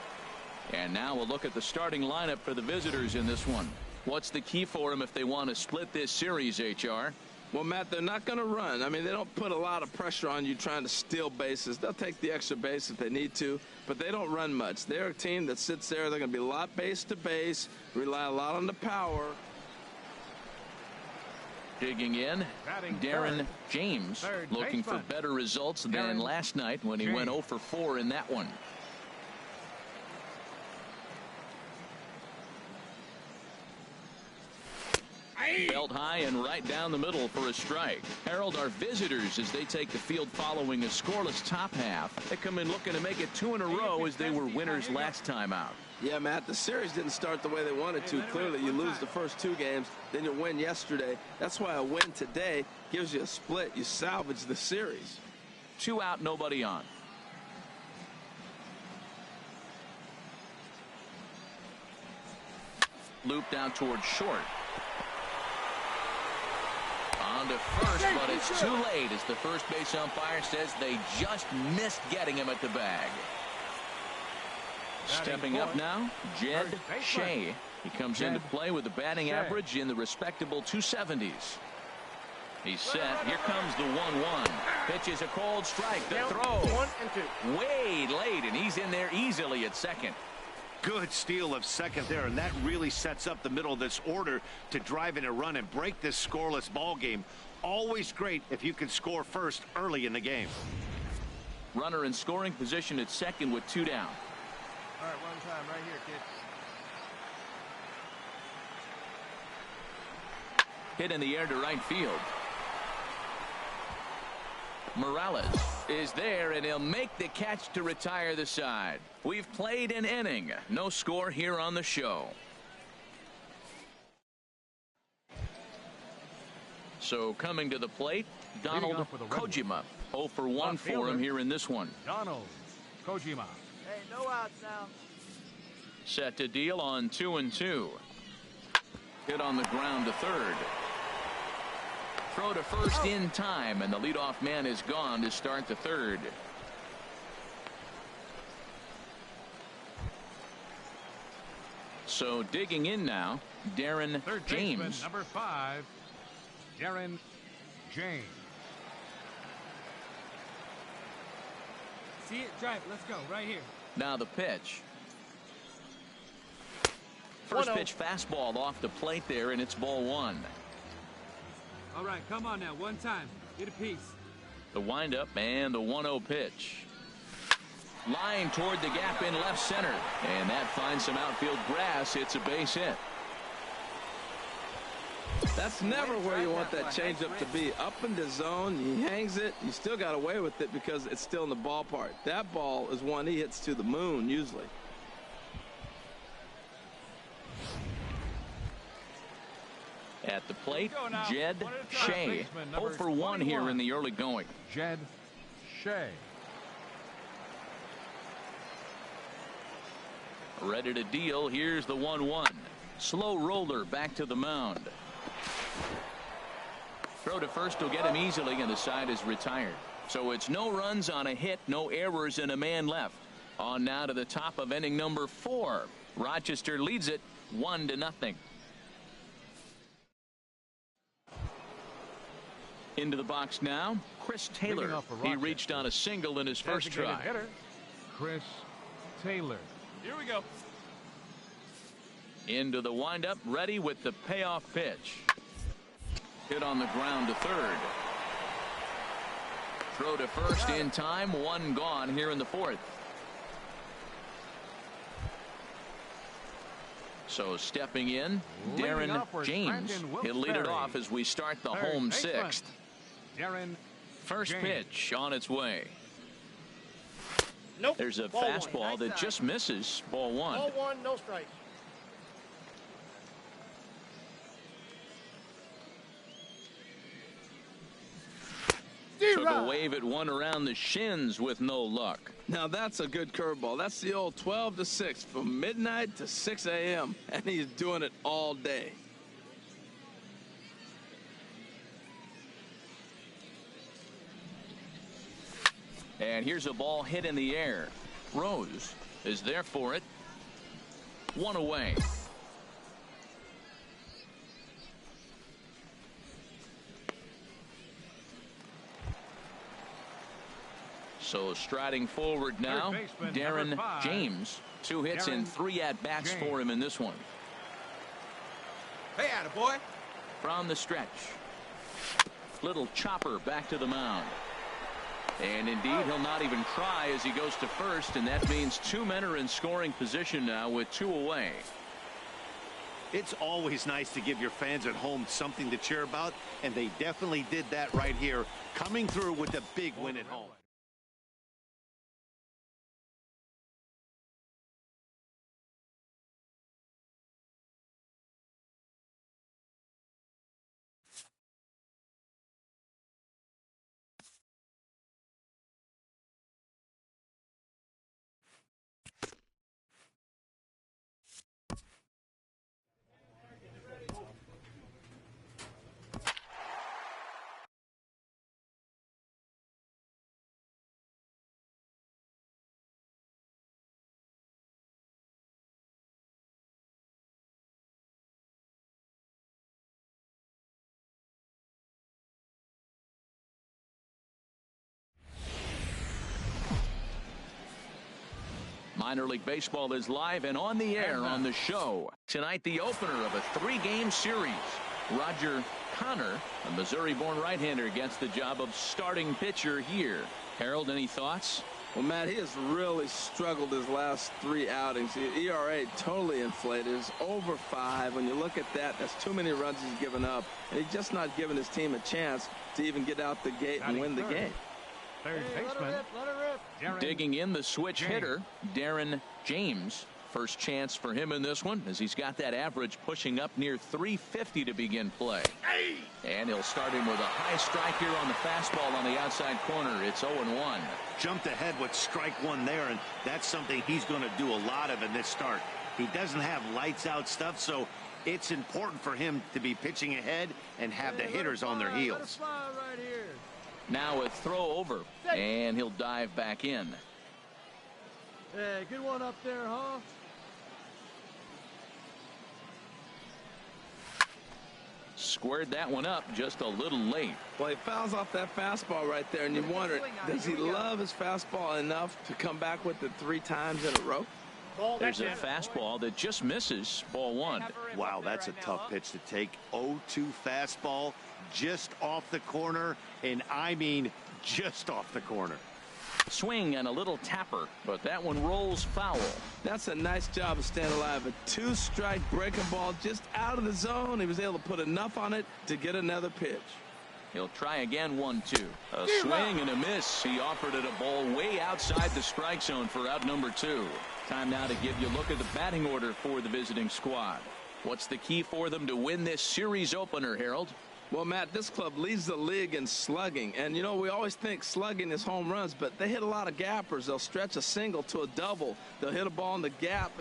And now we'll look at the starting lineup for the visitors in this one. What's the key for them if they want to split this series, HR? Well, Matt, they're not going to run. I mean, they don't put a lot of pressure on you trying to steal bases. They'll take the extra base if they need to, but they don't run much. They're a team that sits there. They're going to be a lot base to base, rely a lot on the power. Digging in, Darren James looking for better results than last night when he went 0 for 4 in that one. Belt high and right down the middle for a strike. Harold, our visitors, as they take the field following a scoreless top half. They come in looking to make it 2 in a row as they were winners last time out. Yeah, Matt, the series didn't start the way they wanted to. Clearly, you lose the first 2 games, then you win yesterday. That's why a win today gives you a split. You salvage the series. 2 out, nobody on. Looped out towards short. On to first, but it's too late as the first base umpire says they just missed getting him at the bag. Stepping up now, Jed Shea. He comes into play with a batting average in the respectable 270s. He's set. Here comes the 1-1. Pitch is a cold strike. The throw. 1 and 2. Way late, and he's in there easily at second. Good steal of second there, and that really sets up the middle of this order to drive in a run and break this scoreless ball game. Always great if you can score first early in the game. Runner in scoring position at second with 2 down. All right, one time right here, kid. Hit in the air to right field. Morales is there, and he'll make the catch to retire the side. We've played an inning. No score here on the show. So coming to the plate, Donald Kojima. 0 for 1 for him here in this one. Donald Kojima. Hey, no outs now. Set to deal on 2-2. Hit on the ground to third. Throw to first in time, and the leadoff man is gone to start the third. So digging in now, Darren Third James. baseman, number 5, Darren James. See it? Drive. Let's go. Right here. Now the pitch. First pitch fastball off the plate there, and it's ball 1. All right, come on now. One time. Get a piece. The windup and the 1-0 pitch. Line toward the gap in left center, and that finds some outfield grass. It's a base hit. That's never where you want that changeup to be. Up in the zone, he hangs it. You still got away with it because it's still in the ballpark. That ball is one he hits to the moon usually. At the plate, Jed Shea. 0 for 1 here in the early going. Jed Shea. Ready to deal. Here's the 1-1. Slow roller back to the mound. Throw to first will get him easily, and the side is retired. So it's no runs on a hit, no errors, and a man left. On now to the top of inning number 4. Rochester leads it 1-0. Into the box now, Chris Taylor. He reached on a single in his first try. Hitter, Chris Taylor. Here we go. Into the windup, ready with the payoff pitch. Hit on the ground to third. Throw to first in time, 1 gone here in the 4th. So stepping in, Darren James. He'll lead it off as we start the home 6th. Darren First James. pitch on its way. Nope. There's a Ball fastball one. that just misses. Ball 1. Ball 1, no strike. Took a wave at one around the shins with no luck. Now that's a good curveball. That's the old 12 to 6 from midnight to 6 a.m. and he's doing it all day. And here's a ball hit in the air. Rose is there for it. 1 away. So striding forward now, Darren James. 2 hits and 3 at-bats for him in this one. Hey, attaboy. From the stretch. Little chopper back to the mound. And indeed, he'll not even try as he goes to first, and that means 2 men are in scoring position now with 2 away. It's always nice to give your fans at home something to cheer about, and they definitely did that right here, coming through with a big win at home. Minor League Baseball is live and on the air on the show. Tonight, the opener of a 3-game series. Roger Connor, a Missouri-born right-hander, gets the job of starting pitcher here. Harold, any thoughts? Well, Matt, he has really struggled his last 3 outings. The ERA totally inflated. It's over 5. When you look at that, that's too many runs he's given up. And he's just not giving his team a chance to even get out the gate and win the game. Third baseman. Darren Digging in, the switch hitter, Darren James. First chance for him in this one, as he's got that average pushing up near 350 to begin play. And he'll start him with a high strike here on the fastball on the outside corner. It's 0-1. Jumped ahead with strike 1 there, and that's something he's going to do a lot of in this start. He doesn't have lights out stuff, so it's important for him to be pitching ahead and have the hitters on their heels. Right here. Now a throw over, and he'll dive back in. Hey, good one up there, huh? Squared that one up just a little late. Well, he fouls off that fastball right there, and you wonder, does he love his fastball enough to come back with it 3 times in a row? There's a fastball that just misses. Ball 1. Wow, that's a tough pitch to take. 0-2 fastball just off the corner, and I mean just off the corner. Swing and a little tapper, but that one rolls foul. That's a nice job of staying alive. A 2-strike breaking ball just out of the zone. He was able to put enough on it to get another pitch. He'll try again. 1-2. A swing and a miss. He offered it a ball way outside the strike zone for out number 2. Time now to give you a look at the batting order for the visiting squad. What's the key for them to win this series opener, Harold? Well, Matt, this club leads the league in slugging. And, you know, we always think slugging is home runs, but they hit a lot of gappers. They'll stretch a single to a double. They'll hit a ball in the gap.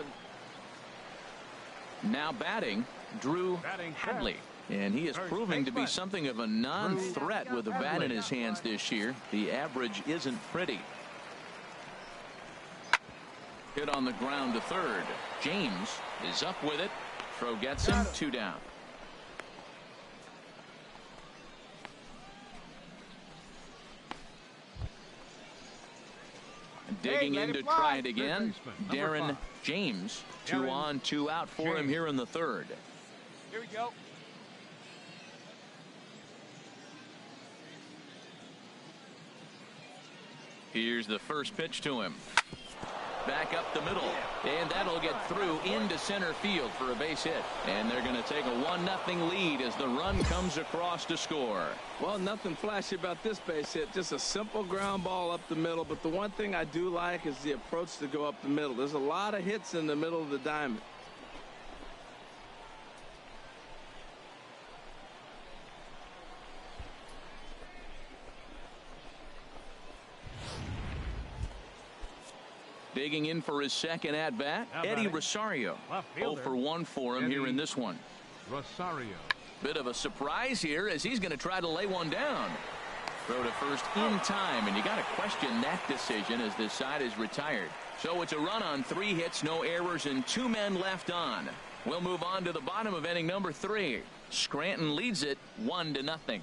And now batting, Drew Hadley. And he is proving to be something of a non-threat with a bat in his hands this year. The average isn't pretty. Hit on the ground to third. James is up with it. Throw gets him. 2 down. Digging in to try it again. Darren James. 2 on, 2 out for him here in the 3rd. Here we go. Here's the first pitch to him. Back up the middle, and that'll get through into center field for a base hit. And they're going to take a 1-0 lead as the run comes across to score. Well, nothing flashy about this base hit. Just a simple ground ball up the middle. But the one thing I do like is the approach to go up the middle. There's a lot of hits in the middle of the diamond. Digging in for his second at-bat, Eddie Rosario. 0 for 1 for him here in this one. Rosario. Bit of a surprise here as he's going to try to lay one down. Throw to first in time, and you got to question that decision as this side is retired. So it's a run on 3 hits, no errors, and 2 men left on. We'll move on to the bottom of inning number 3. Scranton leads it 1-0.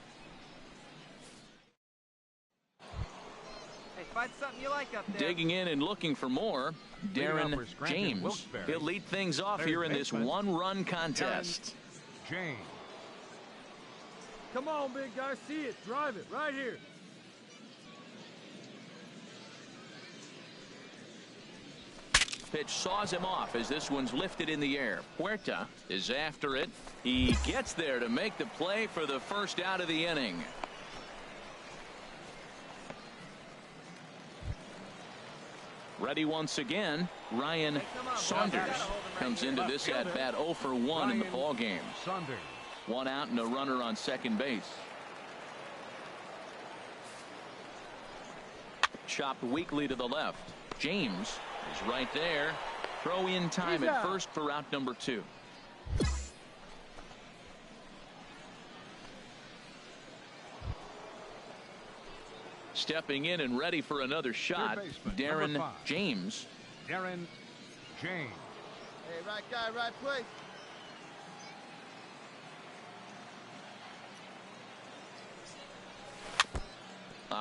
Find something you like up there. Digging in and looking for more, Darren James. He'll lead things off here in this 1-run contest. James. Come on, big guy. See it. Drive it. Right here. Pitch saws him off as this one's lifted in the air. Huerta is after it. He gets there to make the play for the first out of the inning. Ready once again, Ryan Saunders comes into this at-bat 0 for 1 in the ballgame. 1 out and a runner on second base. Chopped weakly to the left. James is right there. Throw in time at first for out number 2. Stepping in and ready for another shot, Darren James. Darren James. Hey, right guy, right place.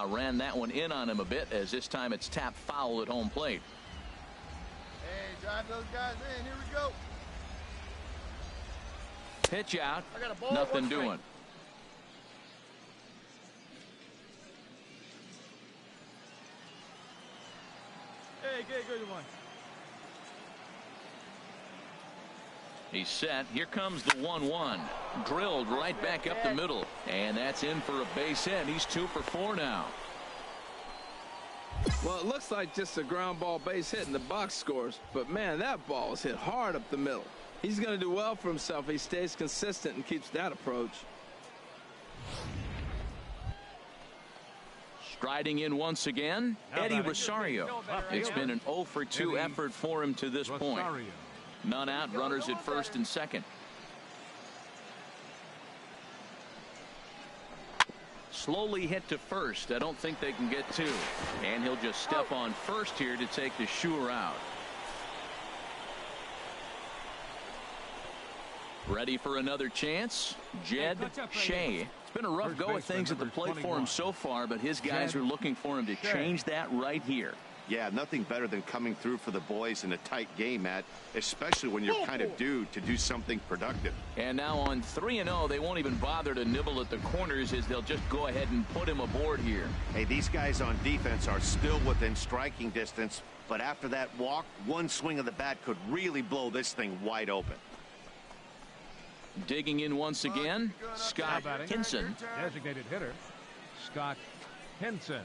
Ran that one in on him a bit as this time it's tapped foul at home plate. Hey, drive those guys in. Here we go. Pitch out. Nothing doing. Hey, good one. He's set. Here comes the 1-1. Drilled right back up the middle. And that's in for a base hit. He's 2 for 4 now. Well, it looks like just a ground ball base hit in the box scores. But, man, that ball was hit hard up the middle. He's going to do well for himself if he stays consistent and keeps that approach. Striding in once again, Eddie Rosario. It's been an 0 for 2 effort for him to this point. None out, runners at first and second. Slowly hit to first. I don't think they can get two. And he'll just step on first here to take the Shure out. Ready for another chance? Jed Shea. It's been a rough go of things at the plate for him so far, but his guys are looking for him to change that right here. Yeah, nothing better than coming through for the boys in a tight game, Matt, especially when you're kind of due to do something productive. And now on 3-0, they won't even bother to nibble at the corners as they'll just go ahead and put him aboard here. Hey, these guys on defense are still within striking distance, but after that walk, one swing of the bat could really blow this thing wide open. Digging in once again, Scott Hinson. Designated hitter, Scott Hinson.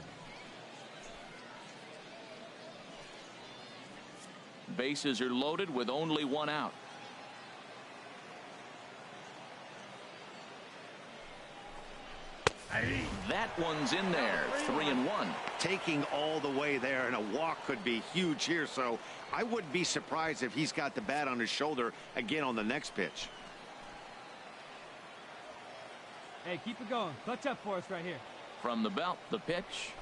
Bases are loaded with only one out. That one's in there. 3-1. Taking all the way there, and a walk could be huge here, so I wouldn't be surprised if he's got the bat on his shoulder again on the next pitch. Hey, keep it going. Clutch up for us right here. From the belt, the pitch.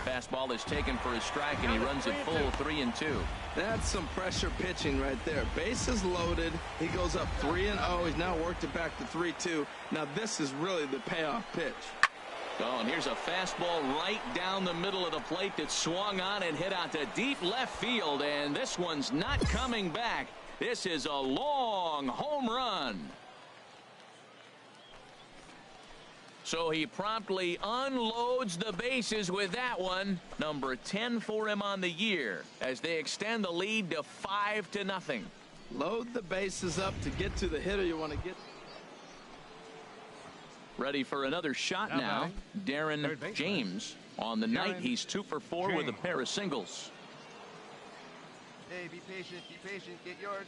Fastball is taken for a strike, and he runs it full 3-2. That's some pressure pitching right there. Bases loaded. He goes up 3-0. He's now worked it back to 3-2. Now this is really the payoff pitch. Oh, and here's a fastball right down the middle of the plate that swung on and hit out to deep left field, and this one's not coming back. This is a long home run. So he promptly unloads the bases with that one. Number 10 for him on the year as they extend the lead to 5-0. Load the bases up to get to the hitter you want to get. Ready for another shot now. Darren James. On the night, he's 2 for 4 with a pair of singles. Hey, be patient, get yours.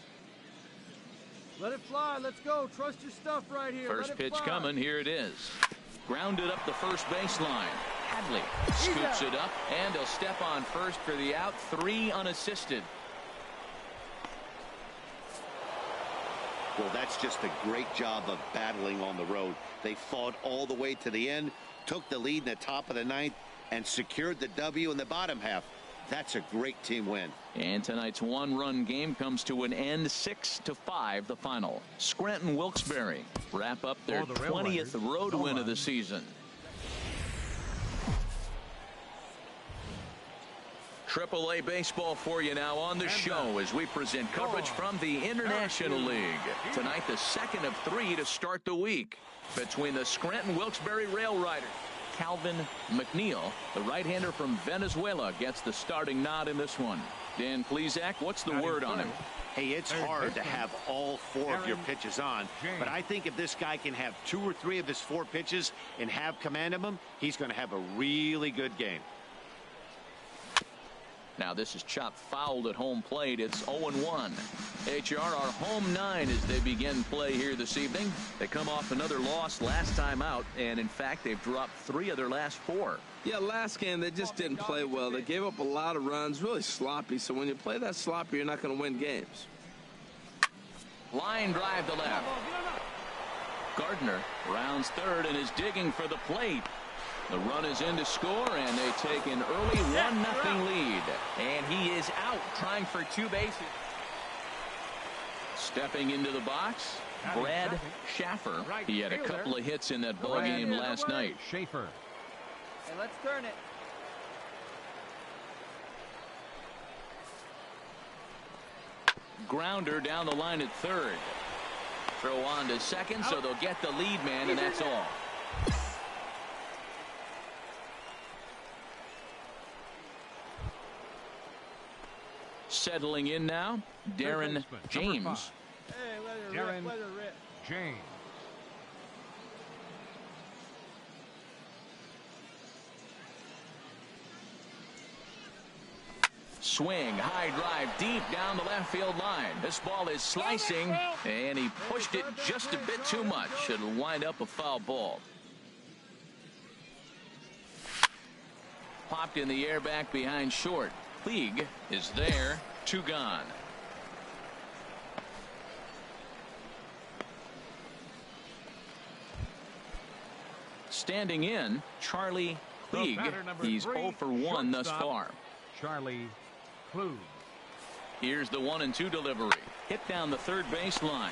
Let it fly. Let's go. Trust your stuff right here. First pitch coming. Here it is. Grounded up the first baseline. Hadley scoops it up, and he'll step on first for the out. 3 unassisted. Well, that's just a great job of battling on the road. They fought all the way to the end, took the lead in the top of the ninth, and secured the W in the bottom half. That's a great team win. And tonight's one-run game comes to an end. 6-5 the final. Scranton Wilkes-Barre wrap up their 20th road win of the season. AAA baseball for you now on the show as we present coverage from the International League. Tonight, the second of 3 to start the week between the Scranton Wilkes-Barre Rail Riders. Calvin McNeil, the right-hander from Venezuela, gets the starting nod in this one. Dan Plesac, what's the word on him? Hey, it's hard to have all 4 of your pitches on, but I think if this guy can have 2 or 3 of his 4 pitches and have command of them, he's going to have a really good game. Now this is chopped fouled at home plate. It's 0-1. HR are home 9 as they begin play here this evening. They come off another loss last time out, and in fact they've dropped 3 of their last 4. Yeah, last game they just didn't play well. They gave up a lot of runs, really sloppy. So when you play that sloppy, you're not going to win games. Line drive to left. Gardner rounds third and is digging for the plate. The run is in to score, and they take an early 1-0 lead. And he is out trying for 2 bases. Stepping into the box, Brad Schaffer. He had a couple of hits in that ball game last night. Schaefer. Hey, let's turn it. Grounder down the line at third. Throw on to second, so they'll get the lead man, and that's all. Settling in now, Darren James. Hey, Darren Rip. James. Swing, high drive, deep down the left field line. This ball is slicing, and he pushed it just a bit too much. It'll wind up a foul ball. Popped in the air back behind short. League is there, 2 gone. Standing in, Charlie Klieg. He's 0 for 1 thus far. Charlie Klieg. Here's the 1-2 delivery. Hit down the third baseline.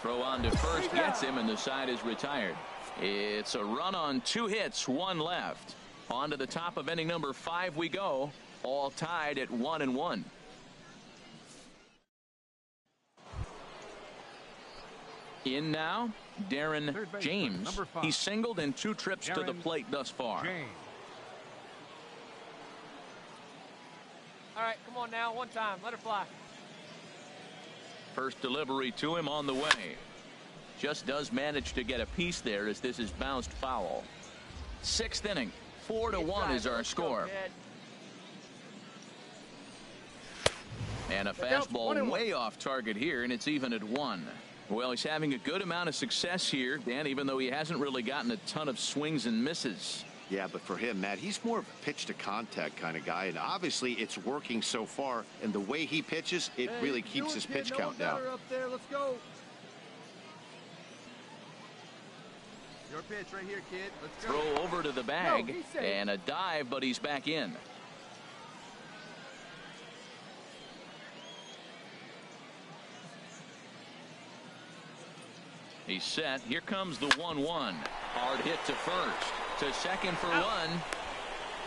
Throw on to first gets him, and the side is retired. It's a run on 2 hits, 1 left. On to the top of inning number 5 we go, all tied at 1-1. In now, Darren James. He singled in 2 trips to the plate thus far. James. All right, come on now, one time, let her fly. First delivery to him on the way. Just does manage to get a piece there as this is bounced foul. 6th inning, 4-1 is our score. And a fastball way off target here, and it's even at 1. Well, he's having a good amount of success here, Dan, even though he hasn't really gotten a ton of swings and misses. Yeah, but for him, Matt, he's more of a pitch to contact kind of guy, and obviously it's working so far, and the way he pitches, it really keeps his pitch count down. Up there. Let's go. Your pitch right here, kid. Let's go. Throw over to the bag, and a dive, but he's back in. He's set. Here comes the 1-1. Hard hit to first. To second for 1.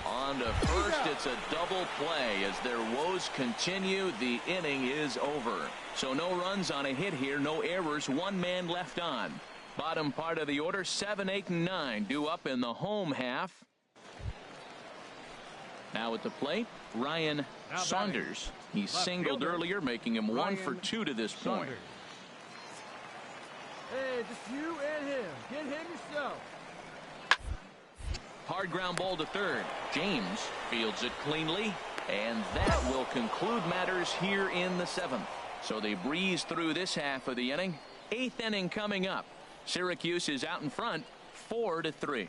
On to first, it's a double play. As their woes continue, the inning is over. So no runs on a hit here, no errors, 1 man left on. Bottom part of the order, 7, 8, and 9 due up in the home half. Now at the plate, Ryan Saunders. He singled earlier, making him 1 for 2 to this point. Hey, just you and him. Get him yourself. Hard ground ball to third. James fields it cleanly, and that will conclude matters here in the 7th. So they breeze through this half of the inning. 8th inning coming up. Syracuse is out in front, 4-3.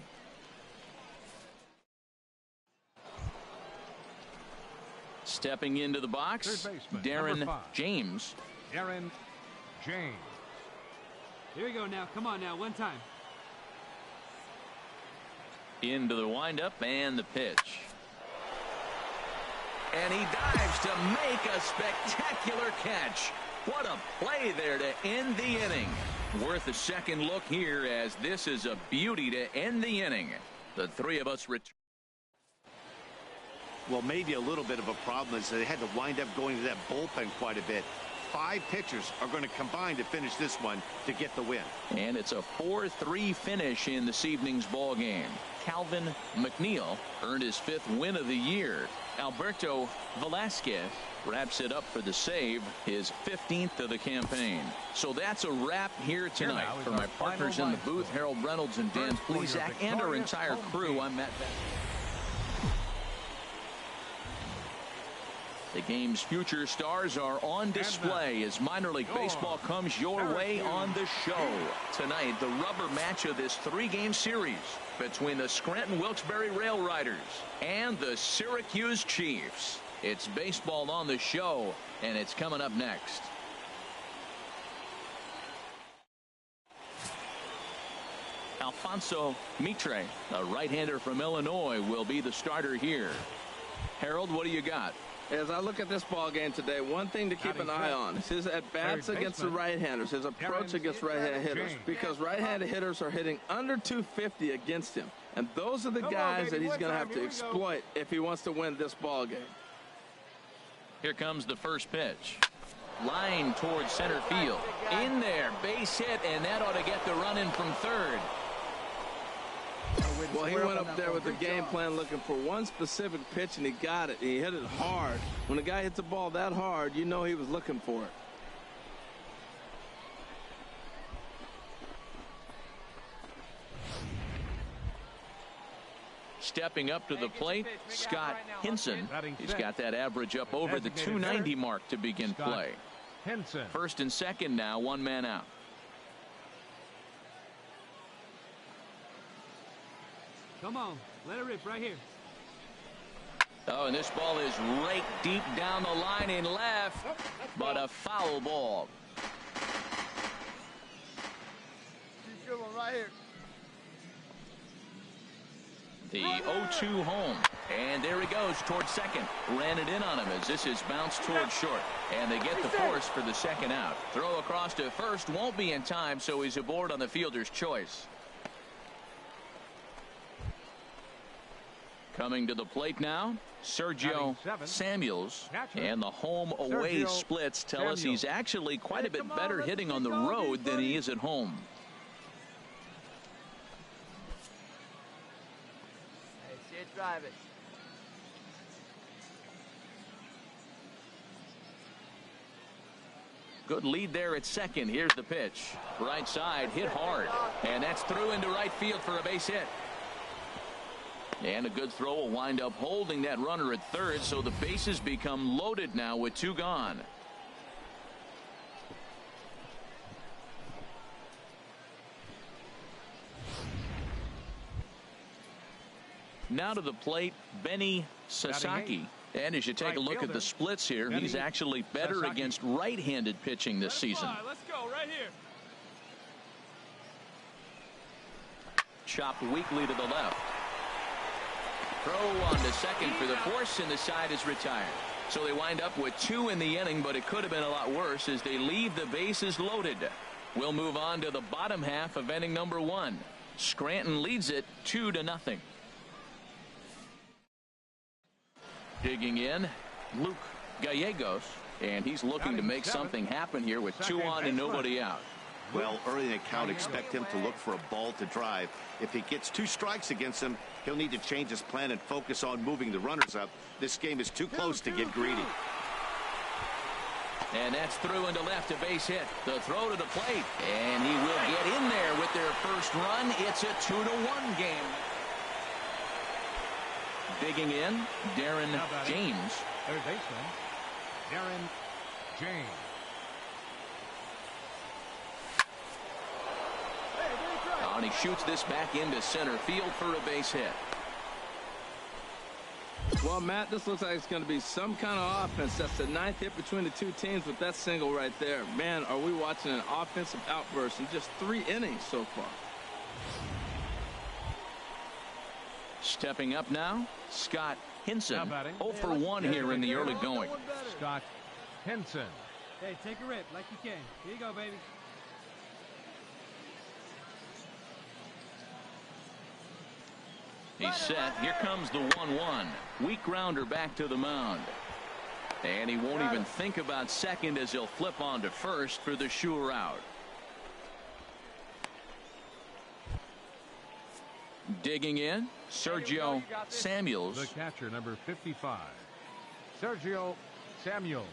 Stepping into the box, Darren James. Darren James. Here we go now. Come on now, one time. Into the windup and the pitch. And he dives to make a spectacular catch. What a play there to end the inning. Worth a second look here, as this is a beauty to end the inning. The 3 of us return. Well, maybe a little bit of a problem is they had to wind up going to that bullpen quite a bit. 5 pitchers are going to combine to finish this one to get the win. And it's a 4-3 finish in this evening's ball game. Calvin McNeil earned his 5th win of the year. Alberto Velasquez wraps it up for the save, his 15th of the campaign. So that's a wrap here tonight. For my partners in the booth, Harold Reynolds and Dan Plesac, and our entire crew, I'm Matt Beck. The game's future stars are on display as minor league baseball comes your way on the show. Tonight, the rubber match of this 3-game series between the Scranton Wilkes-Barre Rail Riders and the Syracuse Chiefs. It's baseball on the show, and it's coming up next. Alfonso Mitre, a right-hander from Illinois, will be the starter here. Harold, what do you got? As I look at this ball game today, one thing to keep an eye on is his at-bats against the right-handers, his approach against right-handed hitters, because right-handed hitters are hitting under 250 against him. And those are the guys that he's going to have to exploit if he wants to win this ball game. Here comes the first pitch. Line towards center field. In there, base hit, and that ought to get the run in from third. Well, he went up there with the game plan looking for one specific pitch, and he got it. He hit it hard. When a guy hits a ball that hard, you know he was looking for it. Stepping up to the plate, Scott Hinson. He's got that average up over the 290 mark to begin play. First and second now, 1 man out. Come on, let it rip right here. Oh, and this ball is raked deep down the line in left, but a foul ball. Good one right here. The 0-2 home. And there he goes towards second. Ran it in on him as this is bounced towards short. And they get the force for the second out. Throw across to first won't be in time, so he's aboard on the fielder's choice. Coming to the plate now, Sergio Samuels. And the home-away splits tell us he's actually quite a bit better hitting on the road than he is at home. Hey, see it, drive it. Good lead there at second. Here's the pitch. Right side, hit hard. And that's through into right field for a base hit. And a good throw will wind up holding that runner at third, so the bases become loaded now with 2 gone. Now to the plate, Benny Sasaki. And as you take a look at the splits here, he's actually better against right-handed pitching this season. Let's go right here. Chopped weakly to the left. Throw on to second for the force, and the side is retired. So they wind up with 2 in the inning, but it could have been a lot worse as they leave the bases loaded. We'll move on to the bottom half of inning number 1. Scranton leads it 2-0. Digging in, Luke Gallegos, and he's looking to make something happen here with 2 on and nobody out. Well, early in the count, expect him to look for a ball to drive. If he gets 2 strikes against him, he'll need to change his plan and focus on moving the runners up. This game is too close to get greedy. And that's through into left, a base hit. The throw to the plate, and he will get in there with their first run. It's a 2-1 game. Digging in, Darren James. Third baseman, Darren James. And he shoots this back into center field for a base hit. Well, Matt, this looks like it's going to be some kind of offense. That's the 9th hit between the 2 teams with that single right there. Man, are we watching an offensive outburst in just 3 innings so far. Stepping up now, Scott Hinson. 0 for 1 here in the early going. Scott Hinson. Hey, take a rip like you can. Here you go, baby. He's set. Here comes the 1-1. Weak grounder back to the mound. And he won't even think about second as he'll flip on to first for the sure out. Digging in, Sergio Samuels. The catcher, number 55, Sergio Samuels.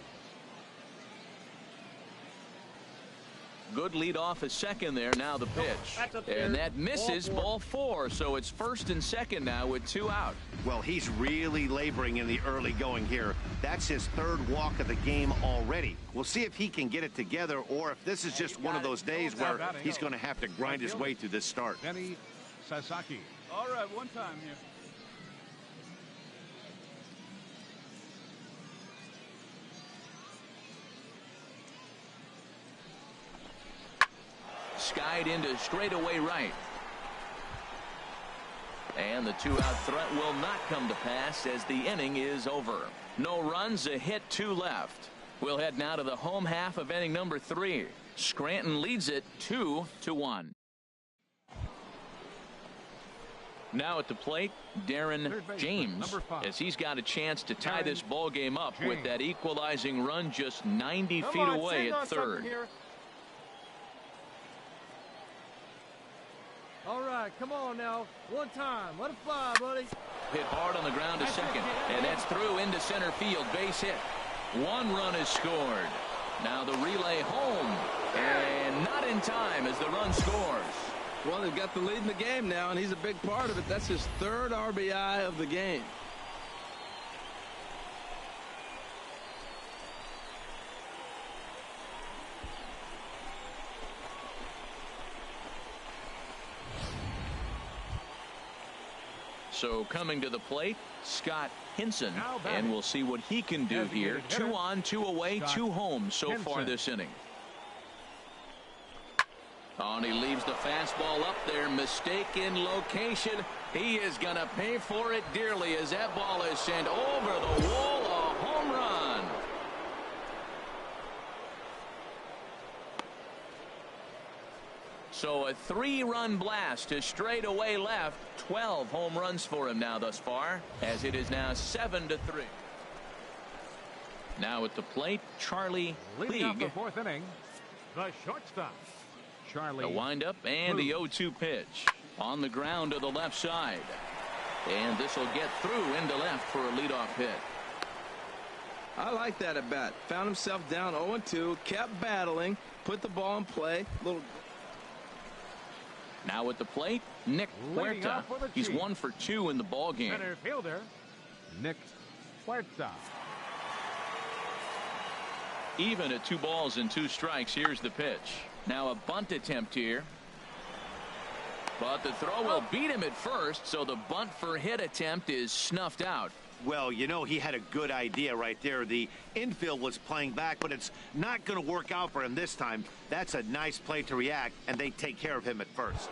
Good lead off at second there. Now the pitch. And that misses, ball 4. So it's first and second now with 2 out. Well, he's really laboring in the early going here. That's his 3rd walk of the game already. We'll see if he can get it together or if this is just one of those days where he's going to have to grind his way through this start. Benny Sasaki. All right, one time here. Skied into straightaway right. And the 2-out threat will not come to pass as the inning is over. No runs, a hit, 2 left. We'll head now to the home half of inning number 3. Scranton leads it 2-1. Now at the plate, Darren James, as he's got a chance to tie this ball game up with that equalizing run just 90 feet away at third. All right, come on now. One time. Let it fly, buddy. Hit hard on the ground to second, and that's through into center field. Base hit. 1 run is scored. Now the relay home, and not in time as the run scores. Well, they've got the lead in the game now, and he's a big part of it. That's his 3rd RBI of the game. So coming to the plate, Scott Hinson, and we'll see what he can do here. 2 on, 2 away, 2 home so far this inning. Oh, and he leaves the fastball up there. Mistaken location. He is going to pay for it dearly as that ball is sent over the wall. A home run. So a 3-run blast to straightaway left. 12 home runs for him now thus far, as it is now 7-3. Now at the plate, Charlie Leading off the League. 4th inning, the shortstop, Charlie. The windup and the 0-2 pitch on the ground to the left side. And this will get through into left for a leadoff hit. I like that at bat. Found himself down 0-2, kept battling, put the ball in play. Now at the plate, Nick Leading Huerta. off for the He's Chiefs. 1 for 2 in the ball game. Center fielder, Nick Huerta. Even at 2 balls and 2 strikes. Here's the pitch. Now a bunt attempt here. But the throw will beat him at first, so the bunt for hit attempt is snuffed out. Well, you know, he had a good idea right there. The infield was playing back, but it's not going to work out for him this time. That's a nice play to react, and they take care of him at first.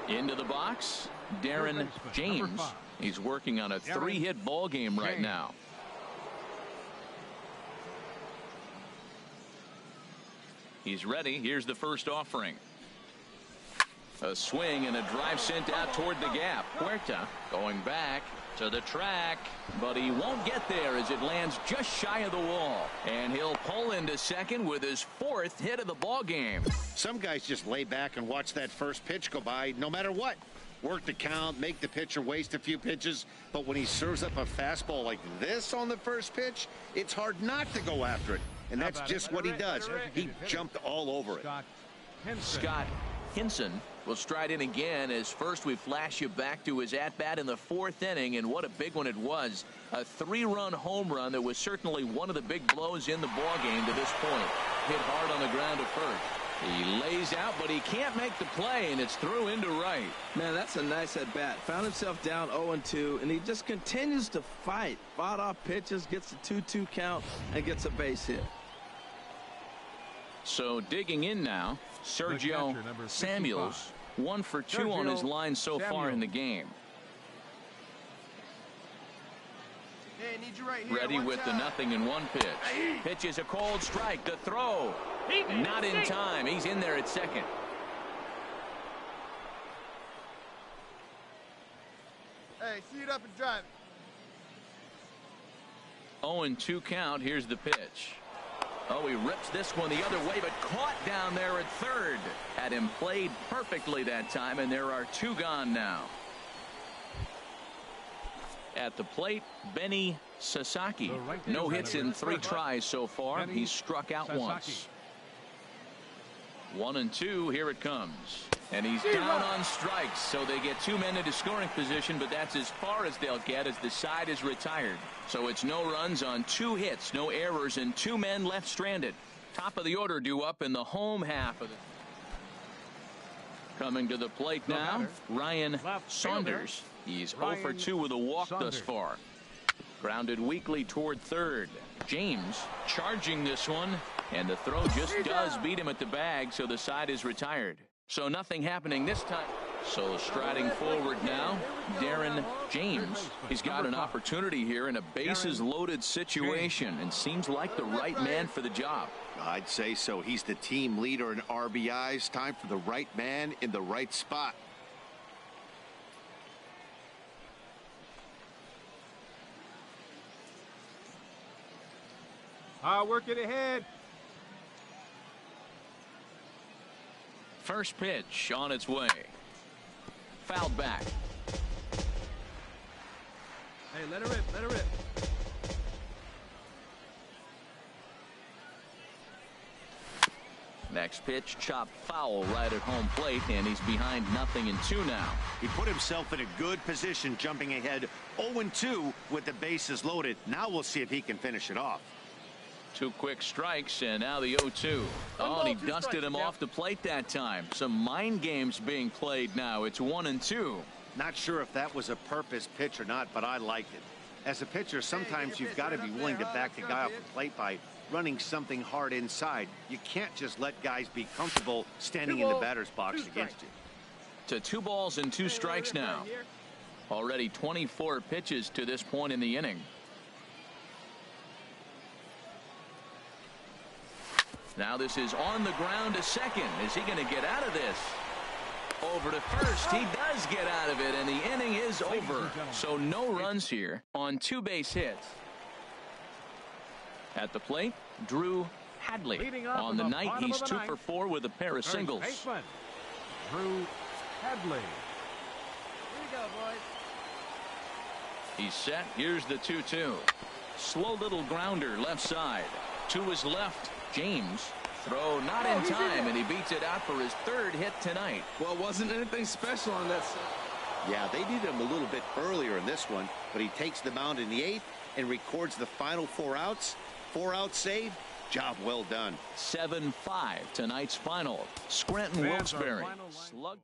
Into the box, Darren James. He's working on a 3-hit ball game right now. He's ready. Here's the first offering. A swing and a drive sent out toward the gap. Huerta going back to the track, but he won't get there as it lands just shy of the wall. And he'll pull into second with his 4th hit of the ball game. Some guys just lay back and watch that first pitch go by no matter what. Work the count, make the pitcher waste a few pitches, but when he serves up a fastball like this on the first pitch, it's hard not to go after it. And that's just what he does. He jumped all over it. Scott Hinson will stride in again, as first we flash you back to his at-bat in the 4th inning, and what a big one it was. A 3-run home run that was certainly one of the big blows in the ballgame to this point. Hit hard on the ground at first. He lays out, but he can't make the play, and it's through into right. Man, that's a nice at-bat. Found himself down 0-2, and he just continues to fight. Fought off pitches, gets a 2-2 count, and gets a base hit. So digging in now, Sergio Samuels, 1 for 2 on his line so far in the game. Hey, need you right here. Ready with the 0-1 pitch. Pitch is a cold strike. The throw. Not in time. He's in there at second. Hey, see it up and drive. 0-2 count. Here's the pitch. Oh, he rips this one the other way, but caught down there at third. Had him played perfectly that time, and there are 2 gone now. At the plate, Benny Sasaki. No hits in 3 tries so far. He's struck out once. 1-2. Here it comes. And he's down on strikes, so they get 2 men into scoring position, but that's as far as they'll get as the side is retired. So it's no runs on 2 hits, no errors, and 2 men left stranded. Top of the order due up in the home half of the. Coming to the plate now, Ryan Saunders. He's 0 for 2 with a walk thus far. Grounded weakly toward third. James charging this one, and the throw just does beat him at the bag, so the side is retired. So nothing happening this time. So striding forward now, Darren James. He's got an opportunity here in a bases loaded situation, and seems like the right man for the job. I'd say so. He's the team leader in RBIs. Time for the right man in the right spot. I'll work it ahead. First pitch on its way. Fouled back. Hey, let her rip, let her rip. Next pitch, chopped foul right at home plate, and he's behind 0-2 now. He put himself in a good position, jumping ahead 0-2 with the bases loaded. Now we'll see if he can finish it off. 2 quick strikes, and now the 0-2. Oh, and he dusted him off the plate that time. Some mind games being played now. It's 1-2. Not sure if that was a purpose pitch or not, but I liked it. As a pitcher, sometimes you've got to be willing to back the guy off the plate by running something hard inside. You can't just let guys be comfortable standing in the batter's box against you. To 2 balls and 2 strikes now. Already 24 pitches to this point in the inning. Now this is on the ground to second. Is he going to get out of this? Over to first. He does get out of it, and the inning is over. So no runs here on 2 base hits. At the plate, Drew Hadley. On the night, he's 2 for 4 with a pair of singles. Drew Hadley. Here we go, boys. He's set. Here's the 2-2. Slow little grounder left side. To his left, James. Throw not in time, and he beats it out for his 3rd hit tonight. Well, it wasn't anything special on that. Yeah, they needed him a little bit earlier in this one, but he takes the mound in the 8th and records the final 4 outs. 4-out save. Job well done. 7-5 tonight's final. Scranton Wilkes-Barre. Slug.